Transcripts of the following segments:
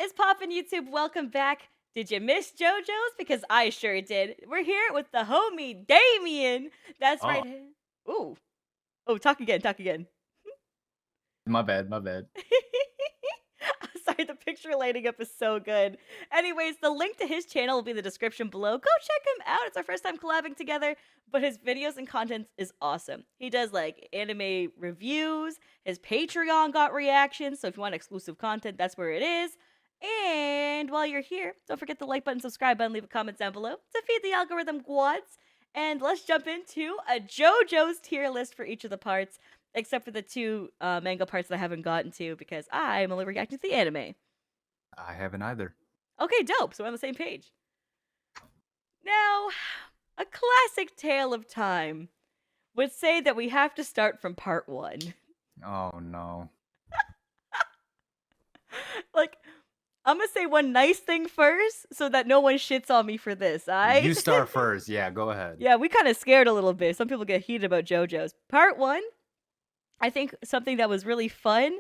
What is poppin' YouTube? Welcome back. Did you miss JoJo's? Because I sure did. We're here with the homie Damien. That's Oh, right. Ooh. Oh, talk again, talk again. my bad, my bad. I'm sorry, the picture lighting up is so good. Anyways, the link to his channel will be in the description below. Go check him out. It's our first time collabing together, but his videos and content is awesome. He does like anime reviews. His Patreon got reactions, so if you want exclusive content, that's where it is. And while you're here, don't forget the like button, subscribe button, leave a comment down below to feed the algorithm quads. And let's jump into a JoJo's tier list for each of the parts, except for the two manga parts that I haven't gotten to because I'm only reacting to the anime. I haven't either. Okay, dope. So we're on the same page. Now, a classic tale of time would say that we have to start from part one. Oh no. Like, I'm gonna say one nice thing first so that no one shits on me for this, alright? You start first. Yeah, go ahead. Yeah, we kind of scared a little bit. Some people get heated about JoJo's. Part one, I think something that was really fun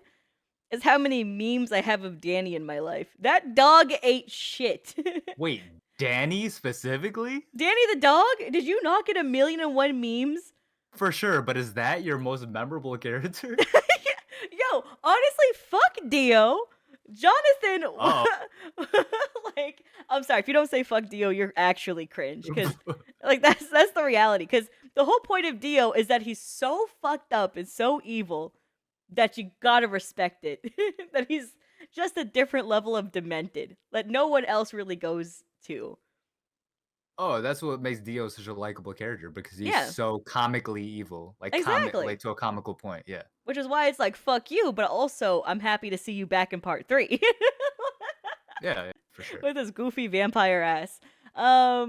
is how many memes I have of Danny in my life. That dog ate shit. Wait, Danny specifically? Danny the dog? Did you not get 1,000,001 memes? For sure, but is that your most memorable character? Yo, honestly, fuck Dio. Jonathan, Oh. like, I'm sorry, if you don't say fuck Dio, you're actually cringe. Because, like, that's the reality. Because the whole point of Dio is that he's so fucked up and so evil that you gotta respect it. That he's just a different level of demented that no one else really goes to. Oh, that's what makes Dio such a likable character because he's Yeah, so comically evil, like exactly. like to a comical point. Yeah. Which is why it's like, fuck you, but also I'm happy to see you back in part 3. Yeah, yeah, for sure. With his goofy vampire ass. I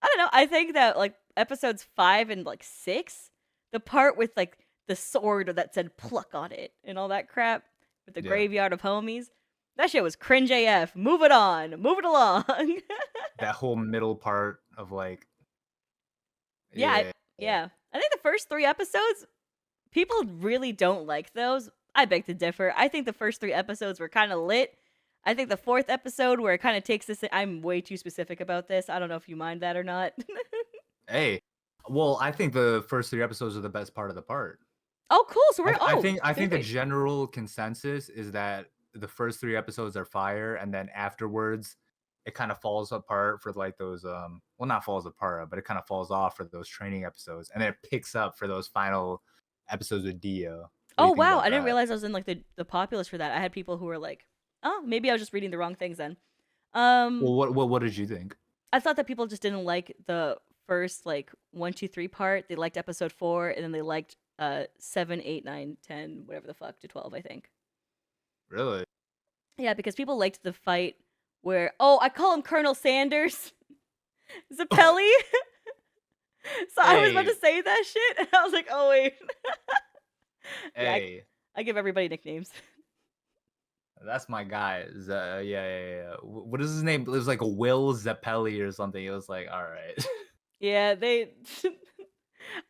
don't know. I think that like episodes 5 and like 6, the part with like the sword that said pluck on it and all that crap with the Yeah. graveyard of homies, that shit was cringe AF. Move it on. Move it along. That whole middle part of like yeah, yeah. yeah. I think the first 3 episodes, people really don't like those. I beg to differ. I think the first 3 episodes were kind of lit. I think the 4th episode where it kind of takes this, I'm way too specific about this. I don't know if you mind that or not. Hey. Well, I think the first 3 episodes are the best part of the part. Oh, cool. So we're I same think the page. general consensus is that the first 3 episodes are fire, and then afterwards, it kind of falls apart for like those well, not falls apart, but it kind of falls off for those training episodes, and then it picks up for those final episodes with Dio. What do Oh you think wow, about I didn't that? realize I was in like the populace for that. I had people who were like, "Oh, maybe I was just reading the wrong things then." Well, what did you think? I thought that people just didn't like the first like 1, 2, 3 part. They liked episode 4, and then they liked 7, 8, 9, 10, whatever the fuck to 12, I think. Really? Yeah, because people liked the fight where I call him Colonel Sanders, Zappelli. So I was about Hey, to say that shit, and I was like, oh wait. Yeah, hey, I give everybody nicknames. that's my guy. Yeah. What is his name? It was like Will Zappelli or something. It was like, all right. Yeah, they.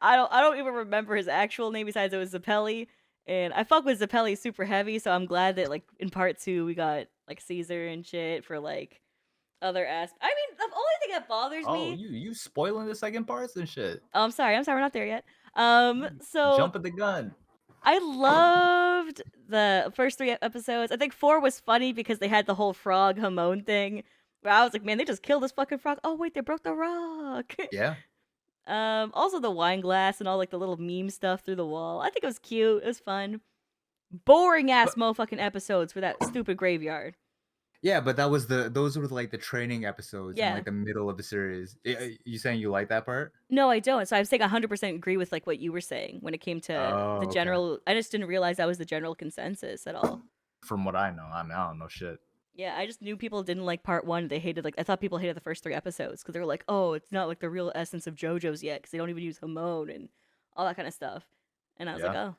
I don't even remember his actual name besides it was Zappelli, and I fuck with Zappelli super heavy, so I'm glad that like in part 2 we got like Caesar and shit for like other aspects. I mean, the only thing that bothers Oh, me. you spoiling the second parts and shit. Oh, I'm sorry, we're not there yet. You So jumping the gun. I loved the first 3 episodes. I think 4 was funny because they had the whole frog Hamon thing, where I was like, man, they just killed this fucking frog. Oh wait, they broke the rock. Yeah. Also the wine glass and all like the little meme stuff through the wall. I think it was cute. It was fun. Boring ass But motherfucking episodes for that stupid graveyard. yeah, but those were like the training episodes in Yeah. like the middle of the series. You saying you like that part? No, I don't. So I'm saying 100% agree with like what you were saying when it came to the Oh, okay. general. I just didn't realize that was the general consensus at all. From what I know, I mean, I don't know shit. Yeah, I just knew people didn't like part 1. They hated like I thought people hated the first 3 episodes because they were like, oh, it's not like the real essence of JoJo's yet because they don't even use Hamon and all that kind of stuff. And I was like, Yeah.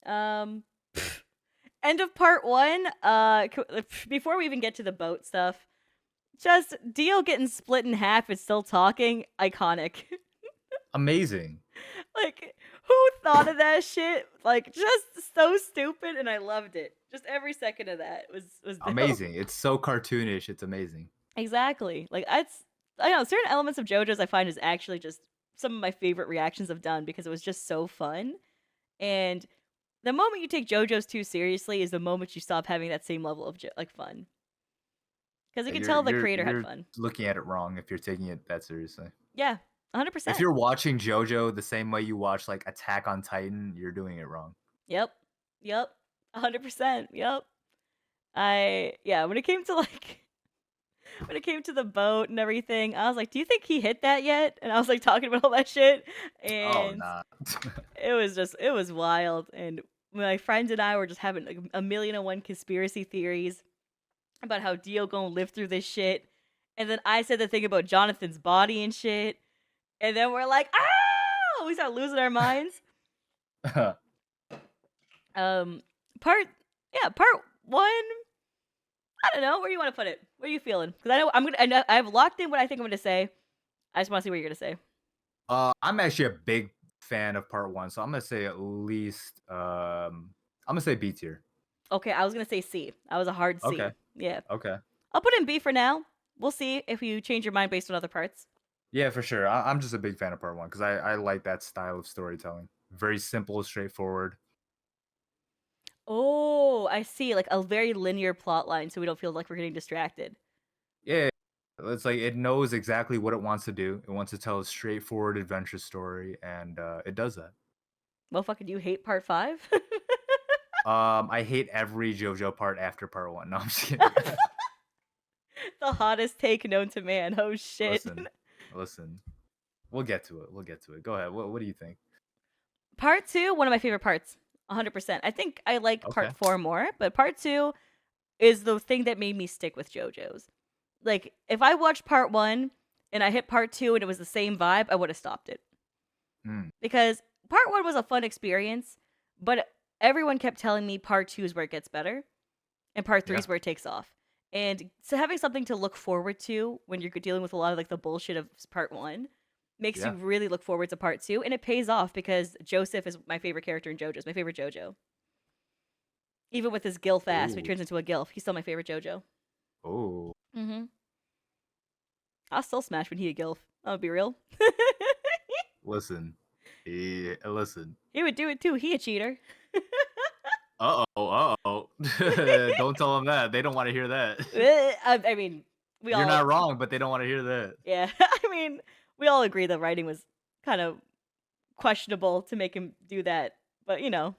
oh. Um, end of part 1. Before we even get to the boat stuff, just Dio getting split in half and still talking, iconic. Amazing. Like, who thought of that shit? Like, just so stupid, and I loved it. Just every second of that was dope. Amazing. It's so cartoonish. It's amazing. Exactly. Like I don't know, certain elements of JoJo's I find is actually just some of my favorite reactions I've done because it was just so fun. And the moment you take JoJo's too seriously is the moment you stop having that same level of like fun. Because you Yeah, can You're tell the you're creator had you're fun. looking at it wrong if you're taking it that seriously. Yeah, If 100%. you're watching JoJo the same way you watch like Attack on Titan, you're doing it wrong. Yep. Yep. 100%. Yep. Yeah, when it came to like when it came to the boat and everything, I was like, "Do you think he hit that yet?" And I was like talking about all that shit, Oh and nah. it was wild. And my friends and I were just having like a million and one conspiracy theories about how Dio gonna live through this shit. And then I said the thing about Jonathan's body and shit. And then we're like, ah! We start losing our minds. Um, part part one. I don't know. Where do you want to put it? What are you feeling? Because I know I've locked in what I think I'm gonna say. I just want to see what you're gonna say. I'm actually a big fan of part one, so I'm gonna say at least I'm gonna say B tier. Okay, I was gonna say C. I was a hard Okay. C. Yeah, Okay. I'll put in B for now. We'll see if you change your mind based on other parts. Yeah, for sure. I'm just a big fan of part one because I like that style of storytelling. Very simple, straightforward. Oh, I see. Like a very linear plot line, so we don't feel like we're getting distracted. Yeah, it's like it knows exactly what it wants to do. It wants to tell a straightforward adventure story, and it does that. Motherfucker, do you hate part 5? I hate every JoJo part after part one. No, I'm just kidding. The hottest take known to man. Oh shit. listen, listen. We'll get to it. We'll get to it. Go ahead. What do you think? Part 2, one of my favorite parts. 100%. I think I like Okay. part 4 more, but part 2 is the thing that made me stick with JoJo's. Like, if I watched part 1 and I hit part 2 and it was the same vibe, I would have stopped it. Mm, Because part 1 was a fun experience, but everyone kept telling me part 2 is where it gets better and part 3 yeah. is where it takes off. And so having something to look forward to when you're dealing with a lot of like the bullshit of part 1 makes you Yeah. really look forward to part 2, and it pays off because Joseph is my favorite character in JoJo's, my favorite JoJo. Even with his gilf ass, when he Ooh. turns into a gilf, he's still my favorite JoJo. Oh. Mm-hmm. I'll still smash when he a gilf. I'll be real. Listen. Yeah, listen. He would do it too. He a cheater. Uh-oh. Don't tell them that. They don't want to hear that. I mean, we You're all not wrong, but they don't want to hear that. yeah. I mean, we all agree the writing was kind of questionable to make him do that, but you know,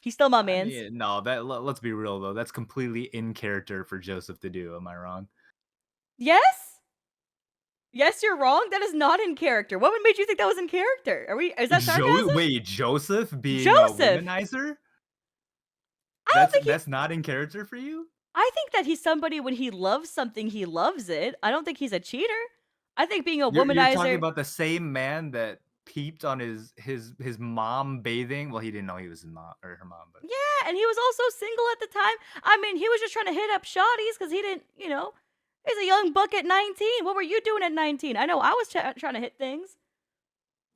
he's still my I man's. mean, no, let's be real though. That's completely in character for Joseph to do. Am I wrong? Yes. Yes, you're wrong. That is not in character. What made you think that was in character? Are we? Is that sarcasm? Wait, Joseph being a Joseph. womanizer? I don't think That's not in character for you? I think that he's somebody when he loves something, he loves it. I don't think he's a cheater. I think being a You're talking womanizer. about the same man that peeped on his mom bathing. Well, he didn't know he was his mom or her mom, but Yeah, and he was also single at the time. I mean, he was just trying to hit up shawties because he didn't, you know, he's a young buck at 19. What were you doing at 19? I know I was trying to hit things.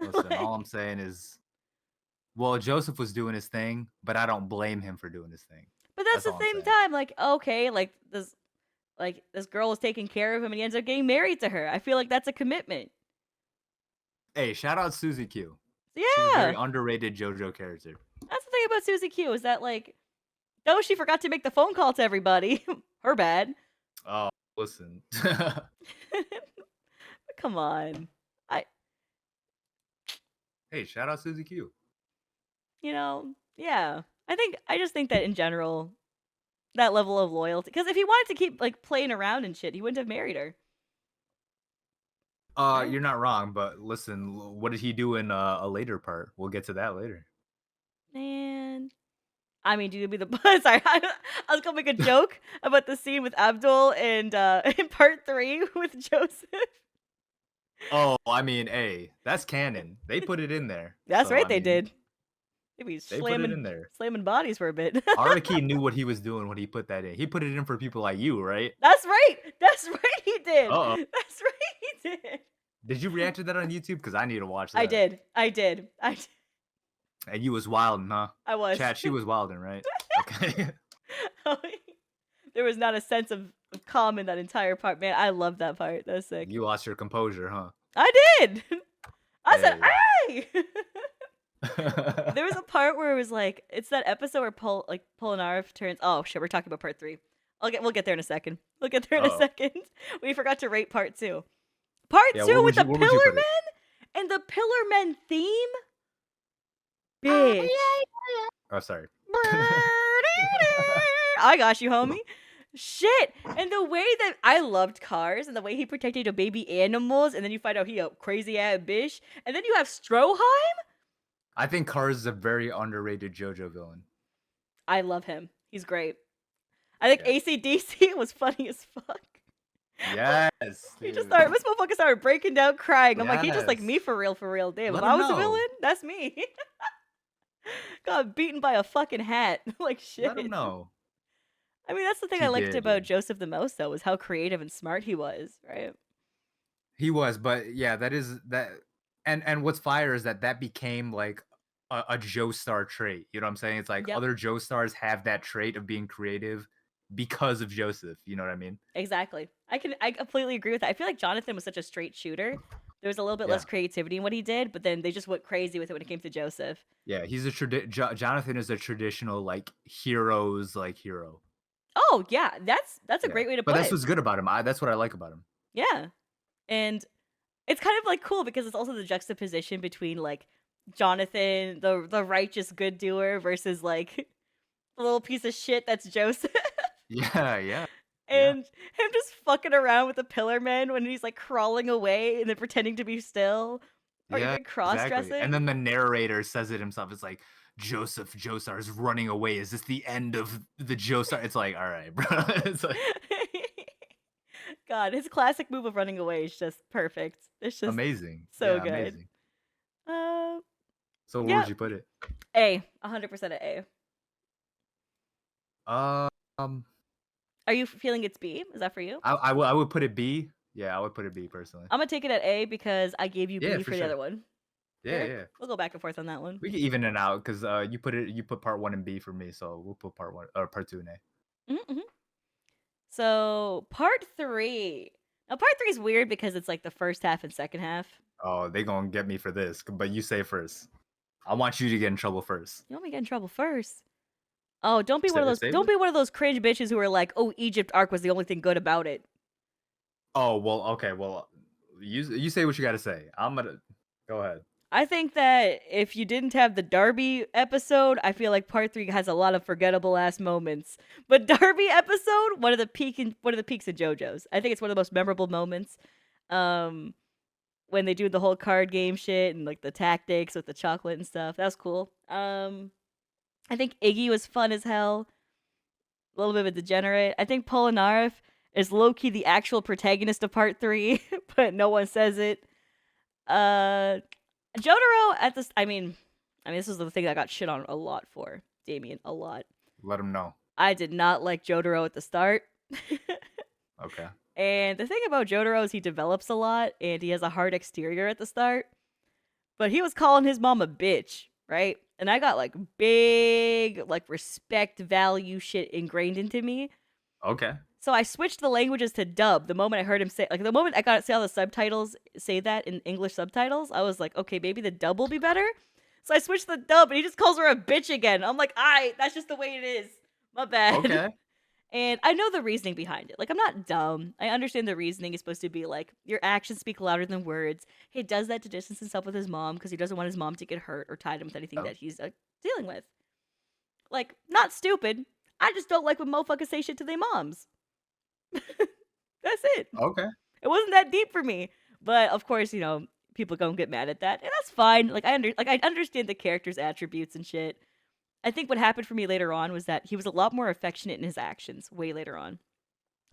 listen, Like, all I'm saying is, well, Joseph was doing his thing, but I don't blame him for doing his thing. but that's That's the all I'm same saying. time, like, okay, like this girl was taking care of him and he ends up getting married to her. I feel like that's a commitment. Hey, shout out Susie Q. Yeah. She's a very underrated JoJo character. That's the thing about Susie Q is that like, though she forgot to make the phone call to everybody, her bad. Oh, listen. Come on. Hey, shout out Susie Q. You know, yeah. I just think that in general, that level of loyalty. Because if he wanted to keep like playing around and shit, he wouldn't have married her. Right? You're not wrong, but listen, what did he do in a later part? We'll get to that later. Man. I mean, do you be the sorry, I was gonna make a joke about the scene with Abdul and in part 3 with Joseph. Oh, I mean, hey, that's canon. They put it in there. That's So, right, I they mean, did. They be They put it in there. slamming bodies for a bit. Araki knew what he was doing when he put that in. He put it in for people like you, right? That's right. That's right. He did. Uh-oh. That's right. He did. Did you react to that on YouTube? Because I need to watch that. I did. And you was wildin', huh? I was. Chad, she was wildin', right? Okay. There was not a sense of calm in that entire part. Man, I love that part. That was sick. You lost your composure, huh? I did. I said, Hey. "Hey!" There was a part where it was like, it's that episode where Polnareff turns. Oh shit, we're talking about part 3. We'll get there in a second. We'll get there in a Uh-oh. second. We forgot to rate part 2. Part Yeah, 2 with the where would you Pillar put it? Men and the Pillar Men theme. Bitch. Oh, sorry. I got you, homie. Shit. And the way that I loved Cars and the way he protected the baby animals, and then you find out he a crazy ass bitch, and then you have Stroheim. I think Cars is a very underrated JoJo villain. I love him. He's great. I think Yeah. AC/DC was funny as fuck. Yes. He just dude. this motherfucker started breaking down crying. I'm like, he just like Yes. me for real, for real. Damn, Let if I him was a know. villain, that's me. Got beaten by a fucking hat. Like shit. Let him know. I mean, that's the thing He I liked did, about yeah. Joseph the most, though, was how creative and smart he was, right? He was, but yeah, that is that. And what's fire is that became like a Joestar trait. You know what I'm saying? It's like Yep. other Joestars have that trait of being creative because of Joseph. You know what I mean? Exactly. I completely agree with that. I feel like Jonathan was such a straight shooter. There was a little bit Yeah. less creativity in what he did, but then they just went crazy with it when it came to Joseph. Yeah, he's a Jonathan is a traditional like heroes like hero. Oh yeah, that's a Yeah. great way to But put that's it. what's good about him. That's what I like about him. Yeah, and it's kind of like cool because it's also the juxtaposition between like Jonathan, the righteous good doer, versus like the little piece of shit that's Joseph. Yeah, yeah. And him just fucking around with the Pillar Men when he's like crawling away and then pretending to be still, or Yeah, even cross dressing. exactly. And then the narrator says it himself. It's like Joseph Joestar is running away. Is this the end of the Joestar? It's like, all right, bro. It's like God, his classic move of running away is just perfect. It's just amazing. so Yeah, good. amazing. Uh, So where yeah, would you put it? 100% A. Um, Are you feeling it's B? Is that for you? I would put it B. Yeah, I would put it B personally. I'm gonna take it at A because I gave you Yeah, B for for the sure. other one. Yeah, Fair? yeah. We'll go back and forth on that one. We can even it out because you put part 1 in B for me, so we'll put part 1 or part 2 in A. Mm-hmm. So part 3. Now part 3 is weird because it's like the first half and second half. Oh, they gonna get me for this, but you say first. I want you to get in trouble first. You want me to get in trouble first? Oh, don't be Save one of it, those. save Don't it. be one of those cringe bitches who are like, "Oh, Egypt arc was the only thing good about it." Oh well, okay, well, you say what you gotta say. I'm gonna go ahead. I think that if you didn't have the Darby episode, I feel like part 3 has a lot of forgettable ass moments. But Darby episode, one of the peaks of JoJo's. I think it's one of the most memorable moments. When they do the whole card game shit and like the tactics with the chocolate and stuff. That was cool. I think Iggy was fun as hell. A little bit of a degenerate. I think Polnareff is low-key the actual protagonist of part 3, but no one says it. Jotaro at this, I mean, this was the thing that I got shit on a lot for, Damien, a lot. Let them know. I did not like Jotaro at the start. Okay. And the thing about Jotaro is he develops a lot, and he has a hard exterior at the start. But he was calling his mom a bitch, right? And I got like big, like respect value shit ingrained into me. Okay. So I switched the languages to dub the moment I heard him say, like the moment I got to see all the subtitles say that in English subtitles, I was like, okay, maybe the dub will be better. So I switched the dub and he just calls her a bitch again. I'm like, that's just the way it is. My bad. Okay. And I know the reasoning behind it. Like, I'm not dumb. I understand the reasoning is supposed to be like, your actions speak louder than words. He does that to distance himself with his mom because he doesn't want his mom to get hurt or tied him with anything that he's dealing with. Like, not stupid. I just don't like when motherfuckers say shit to their moms. That's it. Okay. It wasn't that deep for me. But, of course, people gonna get mad at that. And that's fine. Like, I understand the character's attributes and shit. I think what happened for me later on was that he was a lot more affectionate in his actions way later on.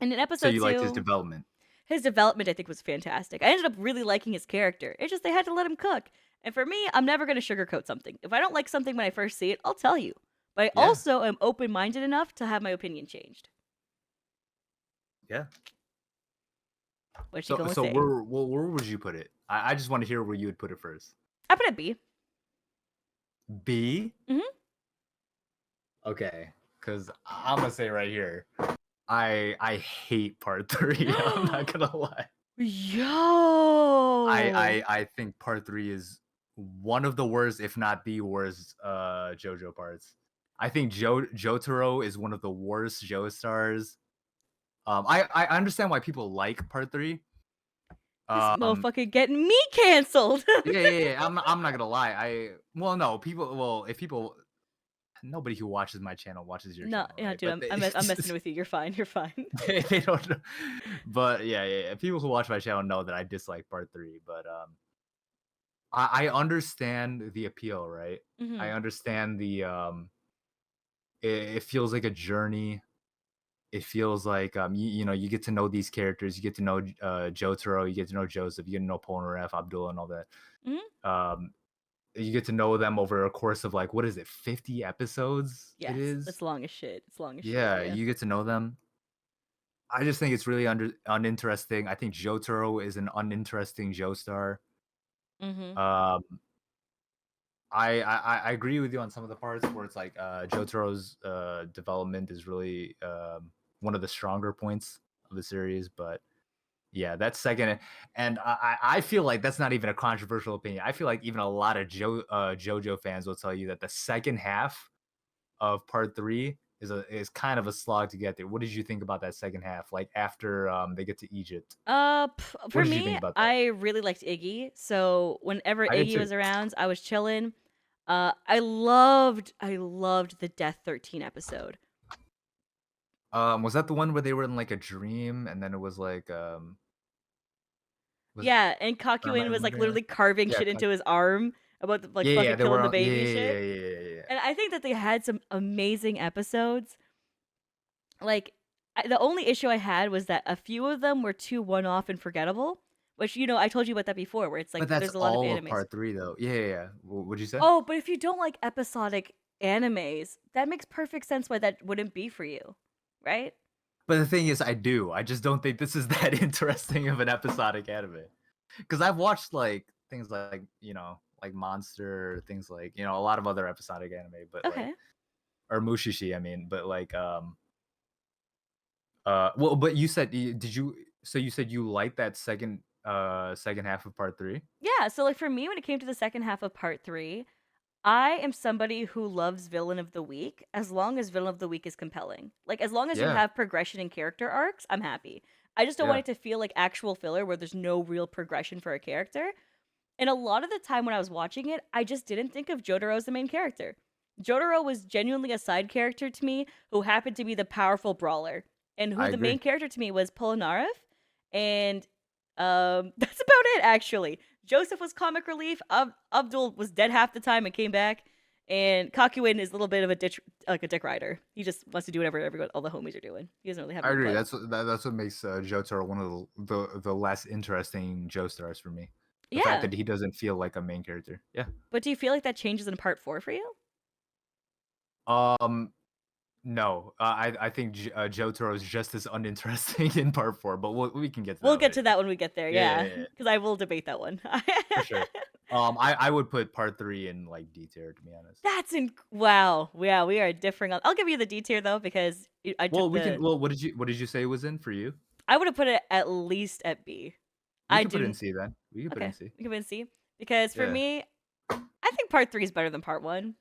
And in episode 2... So you liked his development? His development, I think, was fantastic. I ended up really liking his character. It's just they had to let him cook. And for me, I'm never going to sugarcoat something. If I don't like something when I first see it, I'll tell you. But I also am open-minded enough to have my opinion changed. Yeah. What you gonna so say? where would you put it? I just want to hear where you would put it first. I put it B. B. Mhm. Okay, because I'm gonna say right here, I hate part three. I'm not gonna lie. Yo! I think part three is one of the worst, if not the worst, JoJo parts. I think Jotaro is one of the worst Joestars. I understand why people like part three. This Um, motherfucker getting me canceled. yeah. I'm not gonna lie. No, people. Well, if people, nobody who watches my channel watches your No, channel, yeah, right? dude, But I'm messing with you. You're fine. You're fine. they don't know. But yeah. People who watch my channel know that I dislike part three. But I understand the appeal, right? I Mhm. understand the it feels like a journey. It feels like you know, you get to know these characters, you get to know Jotaro, you get to know Joseph, you get to know Polnareff, Abdullah, and all that. Mhm. Um, you get to know them over a course of like, what is it, 50 episodes? It Yes, is. it's long as shit. It's long as shit. Yeah, Yeah. you get to know them. I just think it's really uninteresting. I think Jotaro is an uninteresting Joestar. Mhm. Um, I agree with you on some of the parts where it's like Jotaro's development is really one of the stronger points of the series, but yeah, that's second. And I feel like that's not even a controversial opinion. I feel like even a lot of JoJo fans will tell you that the second half of part three is kind of a slog to get there. What did you think about that second half? Like after they get to Egypt, what For did you me, think about that? I really liked Iggy. So whenever I did Iggy too. was around, I was chilling. I loved the Death 13 episode. Was that the one where they were in like a dream and then it was like was Yeah, and or am I Kakuin was like remembering it right? literally carving Yeah, shit into his arm about like yeah, fucking they killing were the yeah, baby shit. yeah. And I think that they had some amazing episodes. Like the only issue I had was that a few of them were too one-off and forgettable, which I told you about that before where it's like But that's there's a lot of all of animes. part 3 though. Yeah. What'd you say? Oh, but if you don't like episodic animes, that makes perfect sense why that wouldn't be for you, right? But the thing is I do. I just don't think this is that interesting of an episodic anime. Cuz I've watched like things like, you know, like Monster, things like, you know, a lot of other episodic anime, but like Okay. or Mushishi, I mean, but like well, but you said did you so you said you like that second half of part 3? Yeah, so like for me when it came to the second half of part 3, I am somebody who loves villain of the week as long as villain of the week is compelling. Like as long as you Yeah. have progression in character arcs, I'm happy. I just don't want Yeah. it to feel like actual filler where there's no real progression for a character. And a lot of the time when I was watching it, I just didn't think of Jotaro as the main character. Jotaro was genuinely a side character to me who happened to be the powerful brawler. And who I the main agree. character to me was Polnareff. And that's about it, actually. Joseph was comic relief. Abdul was dead half the time and came back. And Kakuin is a little bit of a dick rider. He just wants to do whatever everyone, all the homies are doing. He doesn't really have I any agree. input. That's what makes Jotaro one of the less interesting Joestars for me. The fact Yeah. that he doesn't feel like a main character. Yeah. But do you feel like that changes in part 4 for you? Um. No. I think Jotaro is just as uninteresting in part 4, but we can get to We'll that get later. to that when we get there, Yeah. yeah, because I will debate that one. For sure. I would put part 3 in like D tier to be honest. Wow, yeah, we are differing on I'll give you the D tier though because I took Well, we can. the Well, what did you say it was in for you? I would have put it at least at B. We I could put it in do C then. We could put it in Okay, C. we can C because for Yeah. me, I think part 3 is better than part 1.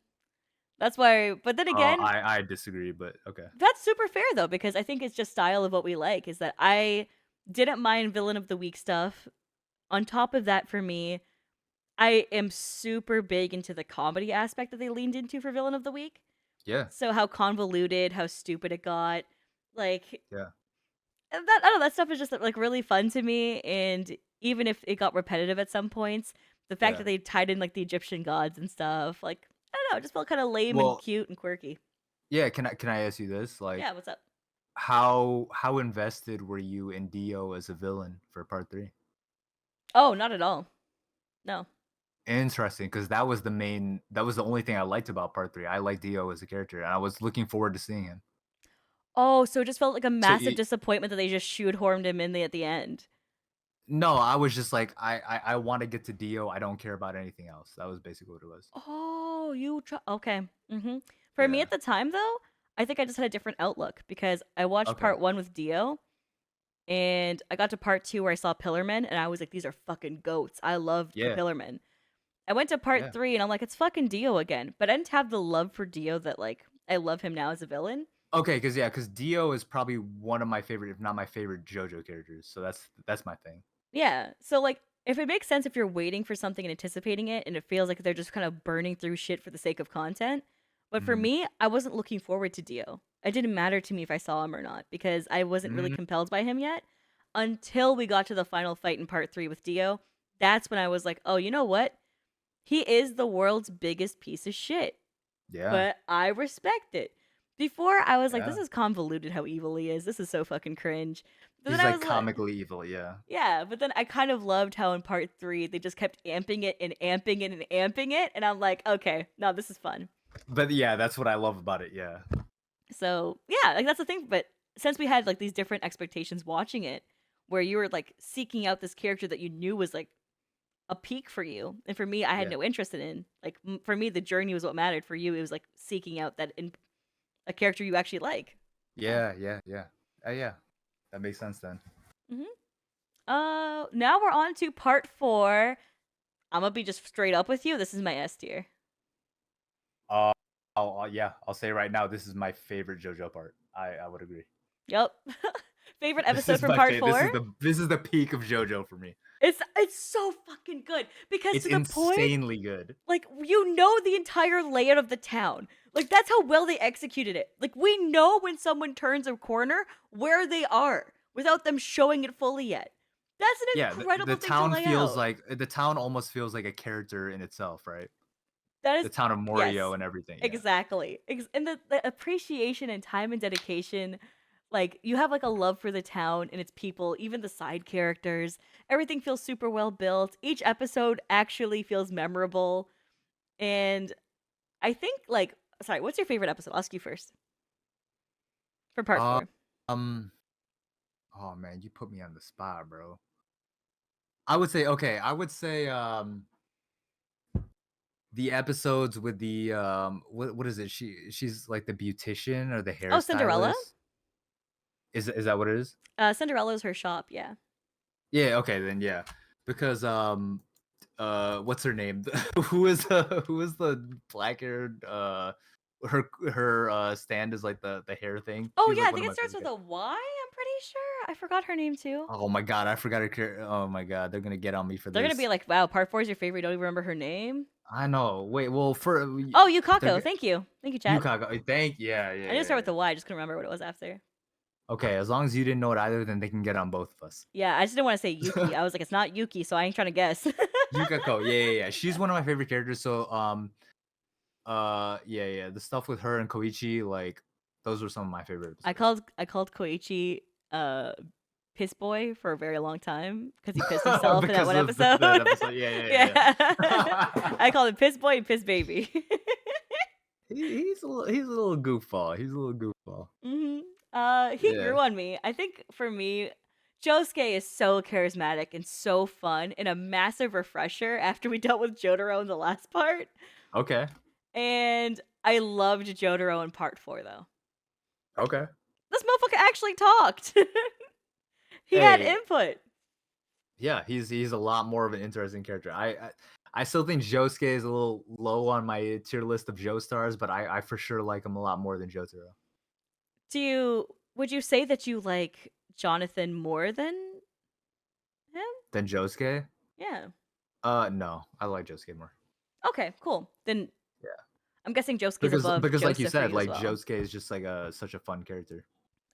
That's why but then again, I disagree, but okay. that's super fair though because I think it's just style of what we like is that I didn't mind villain of the week stuff. On top of that for me, I am super big into the comedy aspect that they leaned into for villain of the week. Yeah. So how convoluted, how stupid it got, like Yeah. that. I don't know. That stuff is just like really fun to me. And even if it got repetitive at some points, the fact Yeah. that they tied in like the Egyptian gods and stuff, like I don't know, it just felt kind of lame and Well, cute and quirky. yeah. Can I ask you this? Like, Yeah, what's up? how invested were you in Dio as a villain for part 3? Oh, not at all. No. Interesting, because that was the only thing I liked about part 3. I liked Dio as a character, and I was looking forward to seeing him. Oh, so it just felt like a So massive disappointment that they just shoehorned him in at the end. No, I was just like, I want to get to Dio. I don't care about anything else. That was basically what it was. Oh, okay. For me Yeah. at the time though, I think I just had a different outlook because I watched Okay. part 1 with Dio and I got to part 2 where I saw Pillarmen and I was like these are fucking goats. I loved the Yeah. Pillarmen. I went to part Yeah. 3 and I'm like it's fucking Dio again, but I didn't have the love for Dio that like I love him now as a villain. Okay, because Dio is probably one of my favorite, if not my favorite, JoJo characters. So that's my thing. Yeah. So like if it makes sense if you're waiting for something and anticipating it and it feels like they're just kind of burning through shit for the sake of content. But for Mhm. me, I wasn't looking forward to Dio. It didn't matter to me if I saw him or not because I wasn't really Mm, compelled by him yet until we got to the final fight in part 3 with Dio. That's when I was like, "Oh, you know what? He is the world's biggest piece of shit." yeah. But I respect it. Before I was like, "This Yeah. is convoluted how evil he is. This is so fucking cringe." But then He's I like was like, comically evil. Yeah. yeah, but then I kind of loved how in part 3 they just kept amping it and amping it and amping it, and I'm like, okay, no, this is fun. But yeah, that's what I love about it. Yeah. So yeah, like that's the thing. But since we had like these different expectations watching it, where you were like seeking out this character that you knew was like a peak for you, and for me, I had Yeah. no interest in. Like for me, the journey was what mattered. For you, it was like seeking out that in a character you actually like. So. Yeah. Yeah. Yeah. Yeah. That makes sense then. hmm Now we're on to part 4. I'm gonna be just straight up with you. This is my S tier. Uh, yeah, I'll say right now, this is my favorite JoJo part. I would agree. Yep. Favorite This episode is from my part favorite. 4? This is the peak of JoJo for me. It's so fucking good because It's to the point insanely good. like you know the entire layout of the town. Like that's how well they executed it. Like we know when someone turns a corner where they are without them showing it fully yet. That's an Yeah, the incredible thing to town lay feels out. like the town almost feels like a character in itself, right? That is The town of Morio yes. and everything. Yeah. Exactly. And the appreciation and time and dedication, like you have like a love for the town and its people, even the side characters. Everything feels super well built. Each episode actually feels memorable. And I think like sorry, what's your favorite episode? I'll ask you first. For part Uh, 4. um. Oh man, you put me on the spot, bro. I would say okay. I would say the episodes with the what is it? She's like the beautician or the Oh, Cinderella? hairstylist. Is that what it is? Cinderella's her shop, yeah. Yeah, okay, then yeah. Because what's her name? Who is the black haired her stand is like the hair thing. Oh She's yeah, like I one of think my it starts favorite with characters. a Y, I'm pretty sure. I forgot her name too. Oh my god, I forgot oh my god, they're gonna get on me for They're gonna be this. like, wow, part 4 is your favorite, you don't even remember her name? I know. Wait, well for Oh, they're Yukako, thank you. Thank you, chat. Yukako. Thank yeah, I yeah, knew it yeah, started with yeah. the Y, I just couldn't remember what it was after. Okay, as long as you didn't know it either, then they can get on both of us. Yeah, I just didn't want to say Yuki. I was like, it's not Yuki, so I ain't trying to guess. Yukako, yeah, yeah, yeah. She's one of my favorite characters. So yeah, yeah. The stuff with her and Koichi, like those were some of my favorite episodes. I called Koichi piss boy for a very long time because he pissed himself in that Because one of episode. that episode. Yeah, Yeah. yeah, I called him piss boy and piss baby. he's a little goofball. He's a little goofball. He Yeah. grew on me. I think for me, Josuke is so charismatic and so fun and a massive refresher after we dealt with Jotaro in the last part. Okay. And I loved Jotaro in part 4 though. Okay. This motherfucker actually talked. He had Hey, input. yeah, he's a lot more of an interesting character. I still think Josuke is a little low on my tier list of Joestars, but I for sure like him a lot more than Jotaro. Would you say that you like Jonathan more than him? Than Josuke? Yeah. No, I like Josuke more. Okay, cool. Then Yeah. I'm guessing Josuke's above Because like you Joseph for said, you as like well. Josuke is just like such a fun character.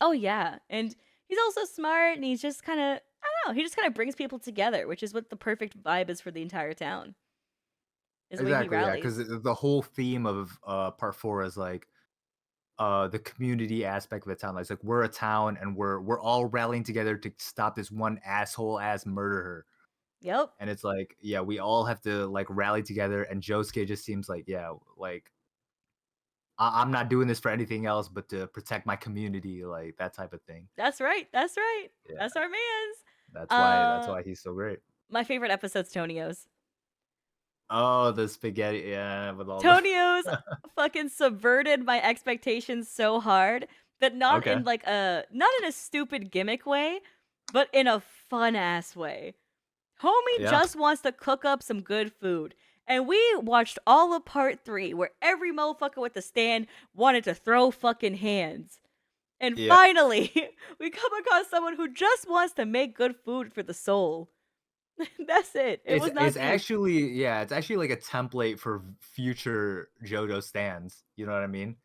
Oh yeah, and he's also smart, and he's just kind of I don't know. He just kind of brings people together, which is what the perfect vibe is for the entire town. Is the way he Exactly, yeah, rallies. because the whole theme of part 4 is like the community aspect of the town. Like, it's like we're a town and we're all rallying together to stop this one asshole ass murderer. Yep. And it's like, yeah, we all have to like rally together. And Josuke just seems like, yeah, like I'm not doing this for anything else but to protect my community, like that type of thing. That's right. That's right. Yeah. That's our man's. That's Uh, why he's so great. my favorite episode's Tonio's. Oh, the spaghetti, yeah, with all the Tonio's fucking subverted my expectations so hard that Okay. not in a stupid gimmick way, but in a fun ass way. Homie Yeah. just wants to cook up some good food. And we watched all of part 3 where every motherfucker with the stand wanted to throw fucking hands. And Yeah. finally, we come across someone who just wants to make good food for the soul. That's it. It was not It's deep. actually yeah, it's actually like a template for future JoJo stands, you know what I mean?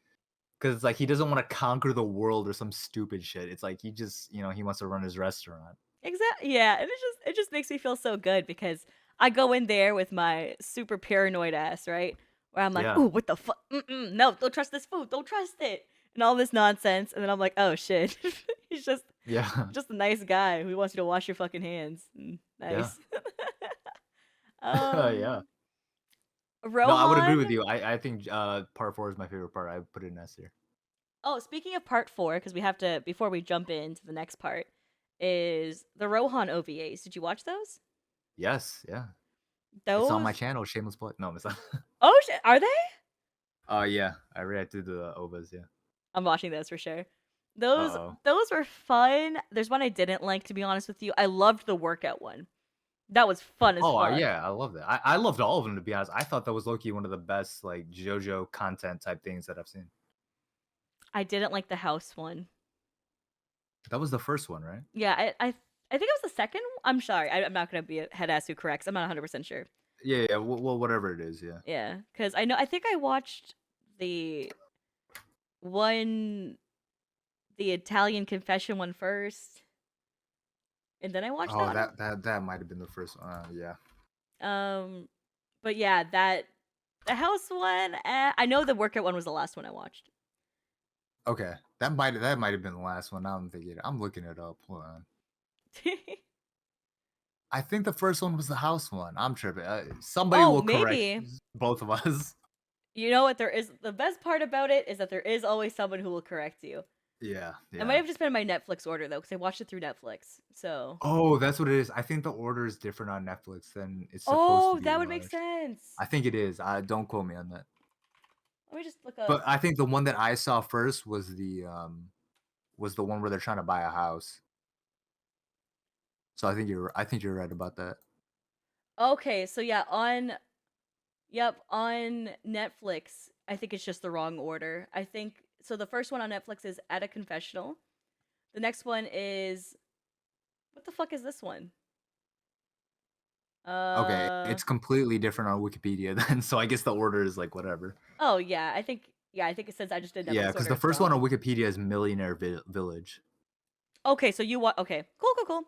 'Cause it's like he doesn't wanna conquer the world or some stupid shit. It's like he just, he wants to run his restaurant. Exactly. Yeah, and it just makes me feel so good because I go in there with my super paranoid ass, right? Where I'm like, Yeah. "Ooh, what the fuck? No, don't trust this food. Don't trust it." And all this nonsense, and then I'm like, "Oh shit." He's Yeah. just a nice guy who wants you to wash your fucking hands. Yeah. Nice. Yeah. um No, I would agree Rohan. with you. I think, part 4 is my favorite part. I put it in S tier. Oh, speaking of part 4, because we have to before we jump into the next part, is the Rohan OVAs. Did you watch those? Yes, yeah. It's on my Those channel, shameless plug. No, it's not. Oh shit, are they? Yeah, I reacted to the OVAs, yeah. I'm watching those for sure. Those Uh-oh. those were fun. There's one I didn't like, to be honest with you. I loved the workout one. That was fun as Oh, fuck. yeah, I love that. I loved all of them, to be honest. I thought that was low-key one of the best, like, JoJo content type things that I've seen. I didn't like the house one. That was the first one, right? Yeah, I think it was the second. I'm sorry. I'm not gonna be a head ass who corrects. I'm not 100% sure. Yeah, yeah, well, whatever it is, yeah. Yeah, because I think I watched the one, the Italian confession one first, and then I watched Oh, that one. that might have been the first one, yeah. Um, but yeah, that the house one. I know the workout one was the last one I watched. Okay, that might have been the last one, now I'm thinking I'm looking it up, hold on. I think the first one was the house one, I'm tripping, somebody Oh, will correct maybe. both of us. You know what? There is the best part about it is that there is always someone who will correct you. Yeah, It might yeah. have just been my Netflix order though, because I watched it through Netflix. So, Oh, that's what it is. I think the order is different on Netflix than it's supposed to oh, be that would make watched. sense. I think it is. Don't quote me on that. Let me just look up. But I think the one that I saw first was the one where they're trying to buy a house. So I think you're right about that. Okay, so yeah, on Netflix, I think it's just the wrong order. I think so. The first one on Netflix is At a Confessional. The next one is, what the fuck is this one? Okay, Uh it's completely different on Wikipedia then. So I guess the order is like whatever. oh yeah, I think it says I just did Yeah, Netflix because order. the It's first one wrong. on Wikipedia is Millionaire Village. Okay, so you want okay, cool.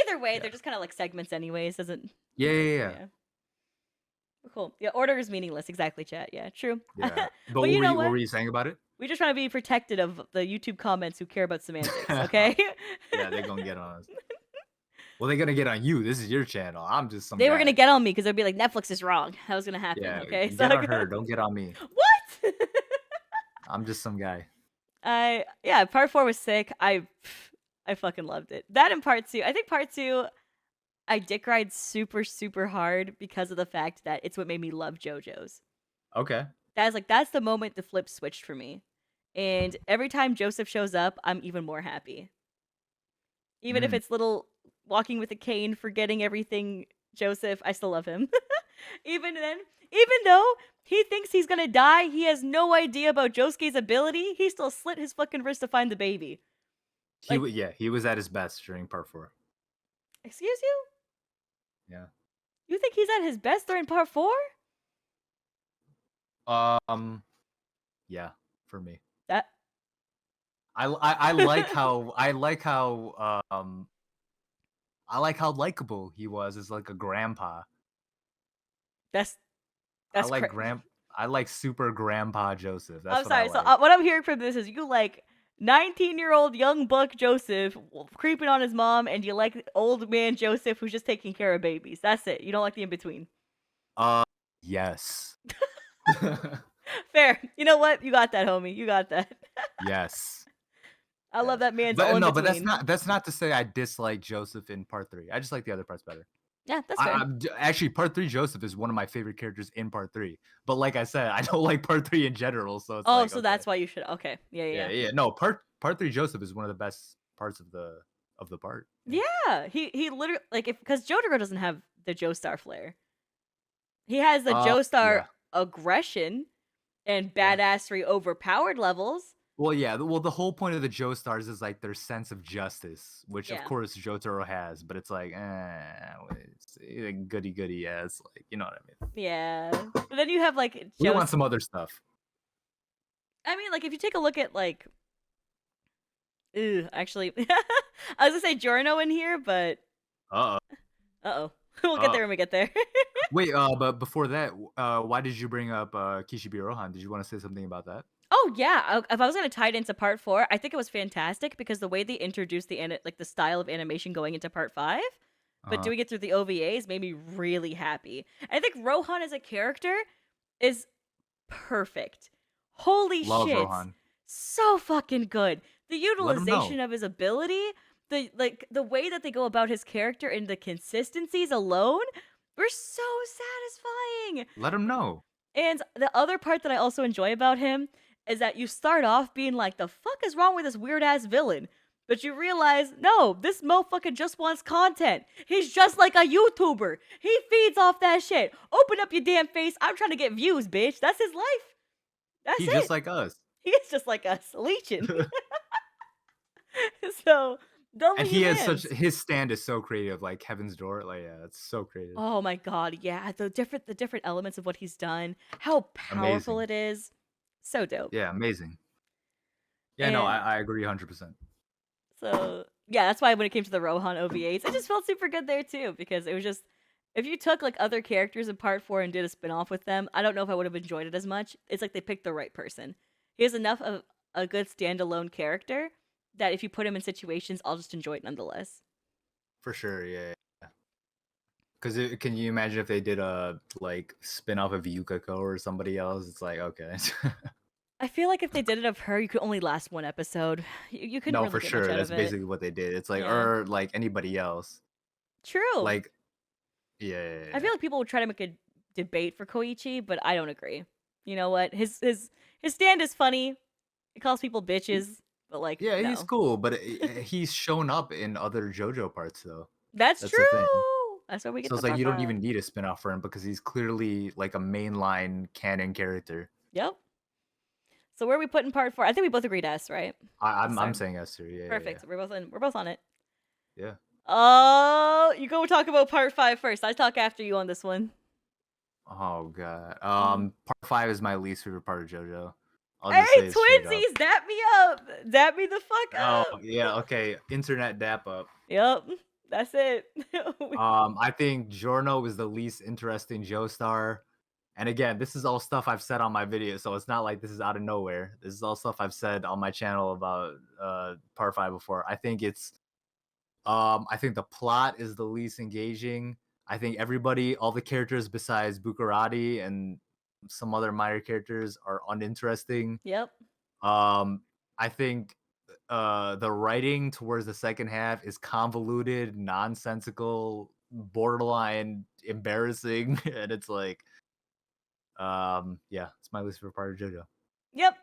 Either way, Yeah. they're just kind of like segments, anyways. Doesn't Yeah, like yeah, yeah. yeah, cool. Yeah, order is meaningless. Exactly, chat. Yeah, true. Yeah. But But you know what what? were you saying about it? We just trying to be protected of the YouTube comments who care about semantics. Okay. Yeah, they're gonna get on us. Well, they're gonna get on you. This is your channel. I'm just some They were gonna guy. get on me because they'd be like, Netflix is wrong. That was gonna happen. Yeah, Okay, so get on her. Don't get on me. what? I'm just some guy. I yeah, part 4 was sick. I fucking loved it. That and part 2. I think part 2 I dick ride super hard because of the fact that it's what made me love JoJo's. Okay. That's the moment the flip switched for me. And every time Joseph shows up, I'm even more happy. Even if Mm. it's little walking with a cane, forgetting everything Joseph, I still love him. Even then, even though he thinks he's gonna die, he has no idea about Josuke's ability, he still slit his fucking wrist to find the baby. Like, Yeah, he was at his best during part 4. excuse you? Yeah. You think he's at his best during part 4? Um. Yeah, for me. That I like how I like how likable he was as like a grandpa. that's I that's like crazy. grand I like super grandpa Joseph. That's I'm what I sorry. So like. what I'm hearing from this is you like 19-year-old young buck Joseph creeping on his mom, and you like old man Joseph who's just taking care of babies. That's it. You don't like the in between. Yes. Fair. You know what? You got that, homie. You got that. Yes. I love Yes. that man's But all in no, but that's between. not to say I dislike Joseph in part 3. I just like the other parts better. Yeah, that's fair. Actually, part 3 Joseph is one of my favorite characters in part 3. But like I said, I don't like part 3 in general, so it's Oh, like, so okay. that's why you should. Okay, yeah, yeah, Yeah, yeah. yeah. No, part 3 Joseph is one of the best parts of the part. Yeah. Yeah, he literally like if because Jotaro doesn't have the Joestar flair. He has the Joestar Yeah, aggression and yeah. badassery overpowered levels. Well, yeah, well, the whole point of the Joestars is like their sense of justice, which of Yeah. course Jotaro has, but it's like, it's goody goody, yeah, it's like, you know what I mean. Yeah. But then you have like We want Joes some other stuff. I mean, like if you take a look at like actually I was gonna say Giorno in here, but Uh-oh. uh-oh. We'll get Uh, there when we get there. wait, but before that, why did you bring up Kishibe Rohan? Did you want to say something about that? Oh yeah, if I was gonna tie it into part 4, I think it was fantastic because the way they introduced like the style of animation going into part 5, but Uh-huh. doing it through the OVAs made me really happy. I think Rohan as a character is perfect. Holy Love shit, Rohan. so fucking good. The Let him know. utilization of his ability, the way that they go about his character and the consistencies alone were so satisfying. Let him know. And the other part that I also enjoy about him is that you start off being like, the fuck is wrong with this weird ass villain? But you realize, no, this motherfucker just wants content. He's just like a YouTuber. He feeds off that shit. Open up your damn face. I'm trying to get views, bitch. That's his life. That's He's it. just like us. He is just like us, leeching. So, And W he has such hands. his stand is so creative, like Heaven's Door. Like, yeah, it's so creative. Oh my god, yeah. The different elements of what he's done, how powerful Amazing. it is. So dope. Yeah, amazing. Yeah, no, And I agree 100%. so yeah, that's why when it came to the Rohan OVAs, it just felt super good there too because it was just if you took like other characters in part 4 and did a spin-off with them, I don't know if I would have enjoyed it as much. It's like they picked the right person. He has enough of a good standalone character that if you put him in situations, I'll just enjoy it nonetheless. For sure, yeah. Because can you imagine if they did a like spin-off of Yukiko or somebody else? It's like, okay. I feel like if they did it of her, you could only last one episode. You couldn't No, really for get much sure. out That's of it. basically what they did. It's like, Yeah. or like anybody else. True. Like, yeah, yeah, I yeah. feel like people would try to make a debate for Koichi, but I don't agree. You know what? His stand is funny. He calls people bitches, but like Yeah, he's no. cool, but he's shown up in other JoJo parts though. That's That's the thing. true. That's where we get So the it's like part you don't 5. even need a spin-off for him because he's clearly like a mainline canon character. Yep. So where are we putting part 4? I think we both agreed S, right? I'm Sorry. saying Esther. Yeah, Perfect. So we're both on it. yeah. Yeah. Oh, you go talk about part 5 first. I talk after you on this one. Oh god. Mm. Part 5 is my least favorite part of JoJo. I'll Hey, just say it straight up. twinsies, dap me up. Dap me the fuck Oh up. yeah, okay. Internet dap up. Yep. That's it. I think Giorno is the least interesting Joestar. And again, this is all stuff I've said on my video, so it's not like this is out of nowhere. This is all stuff I've said on my channel about part 5 before. I think the plot is the least engaging. I think all the characters besides Bukarati and some other minor characters are uninteresting. Yep. I think the writing towards the second half is convoluted, nonsensical, borderline embarrassing, and it's like, yeah, it's my least favorite part of JoJo. Yep.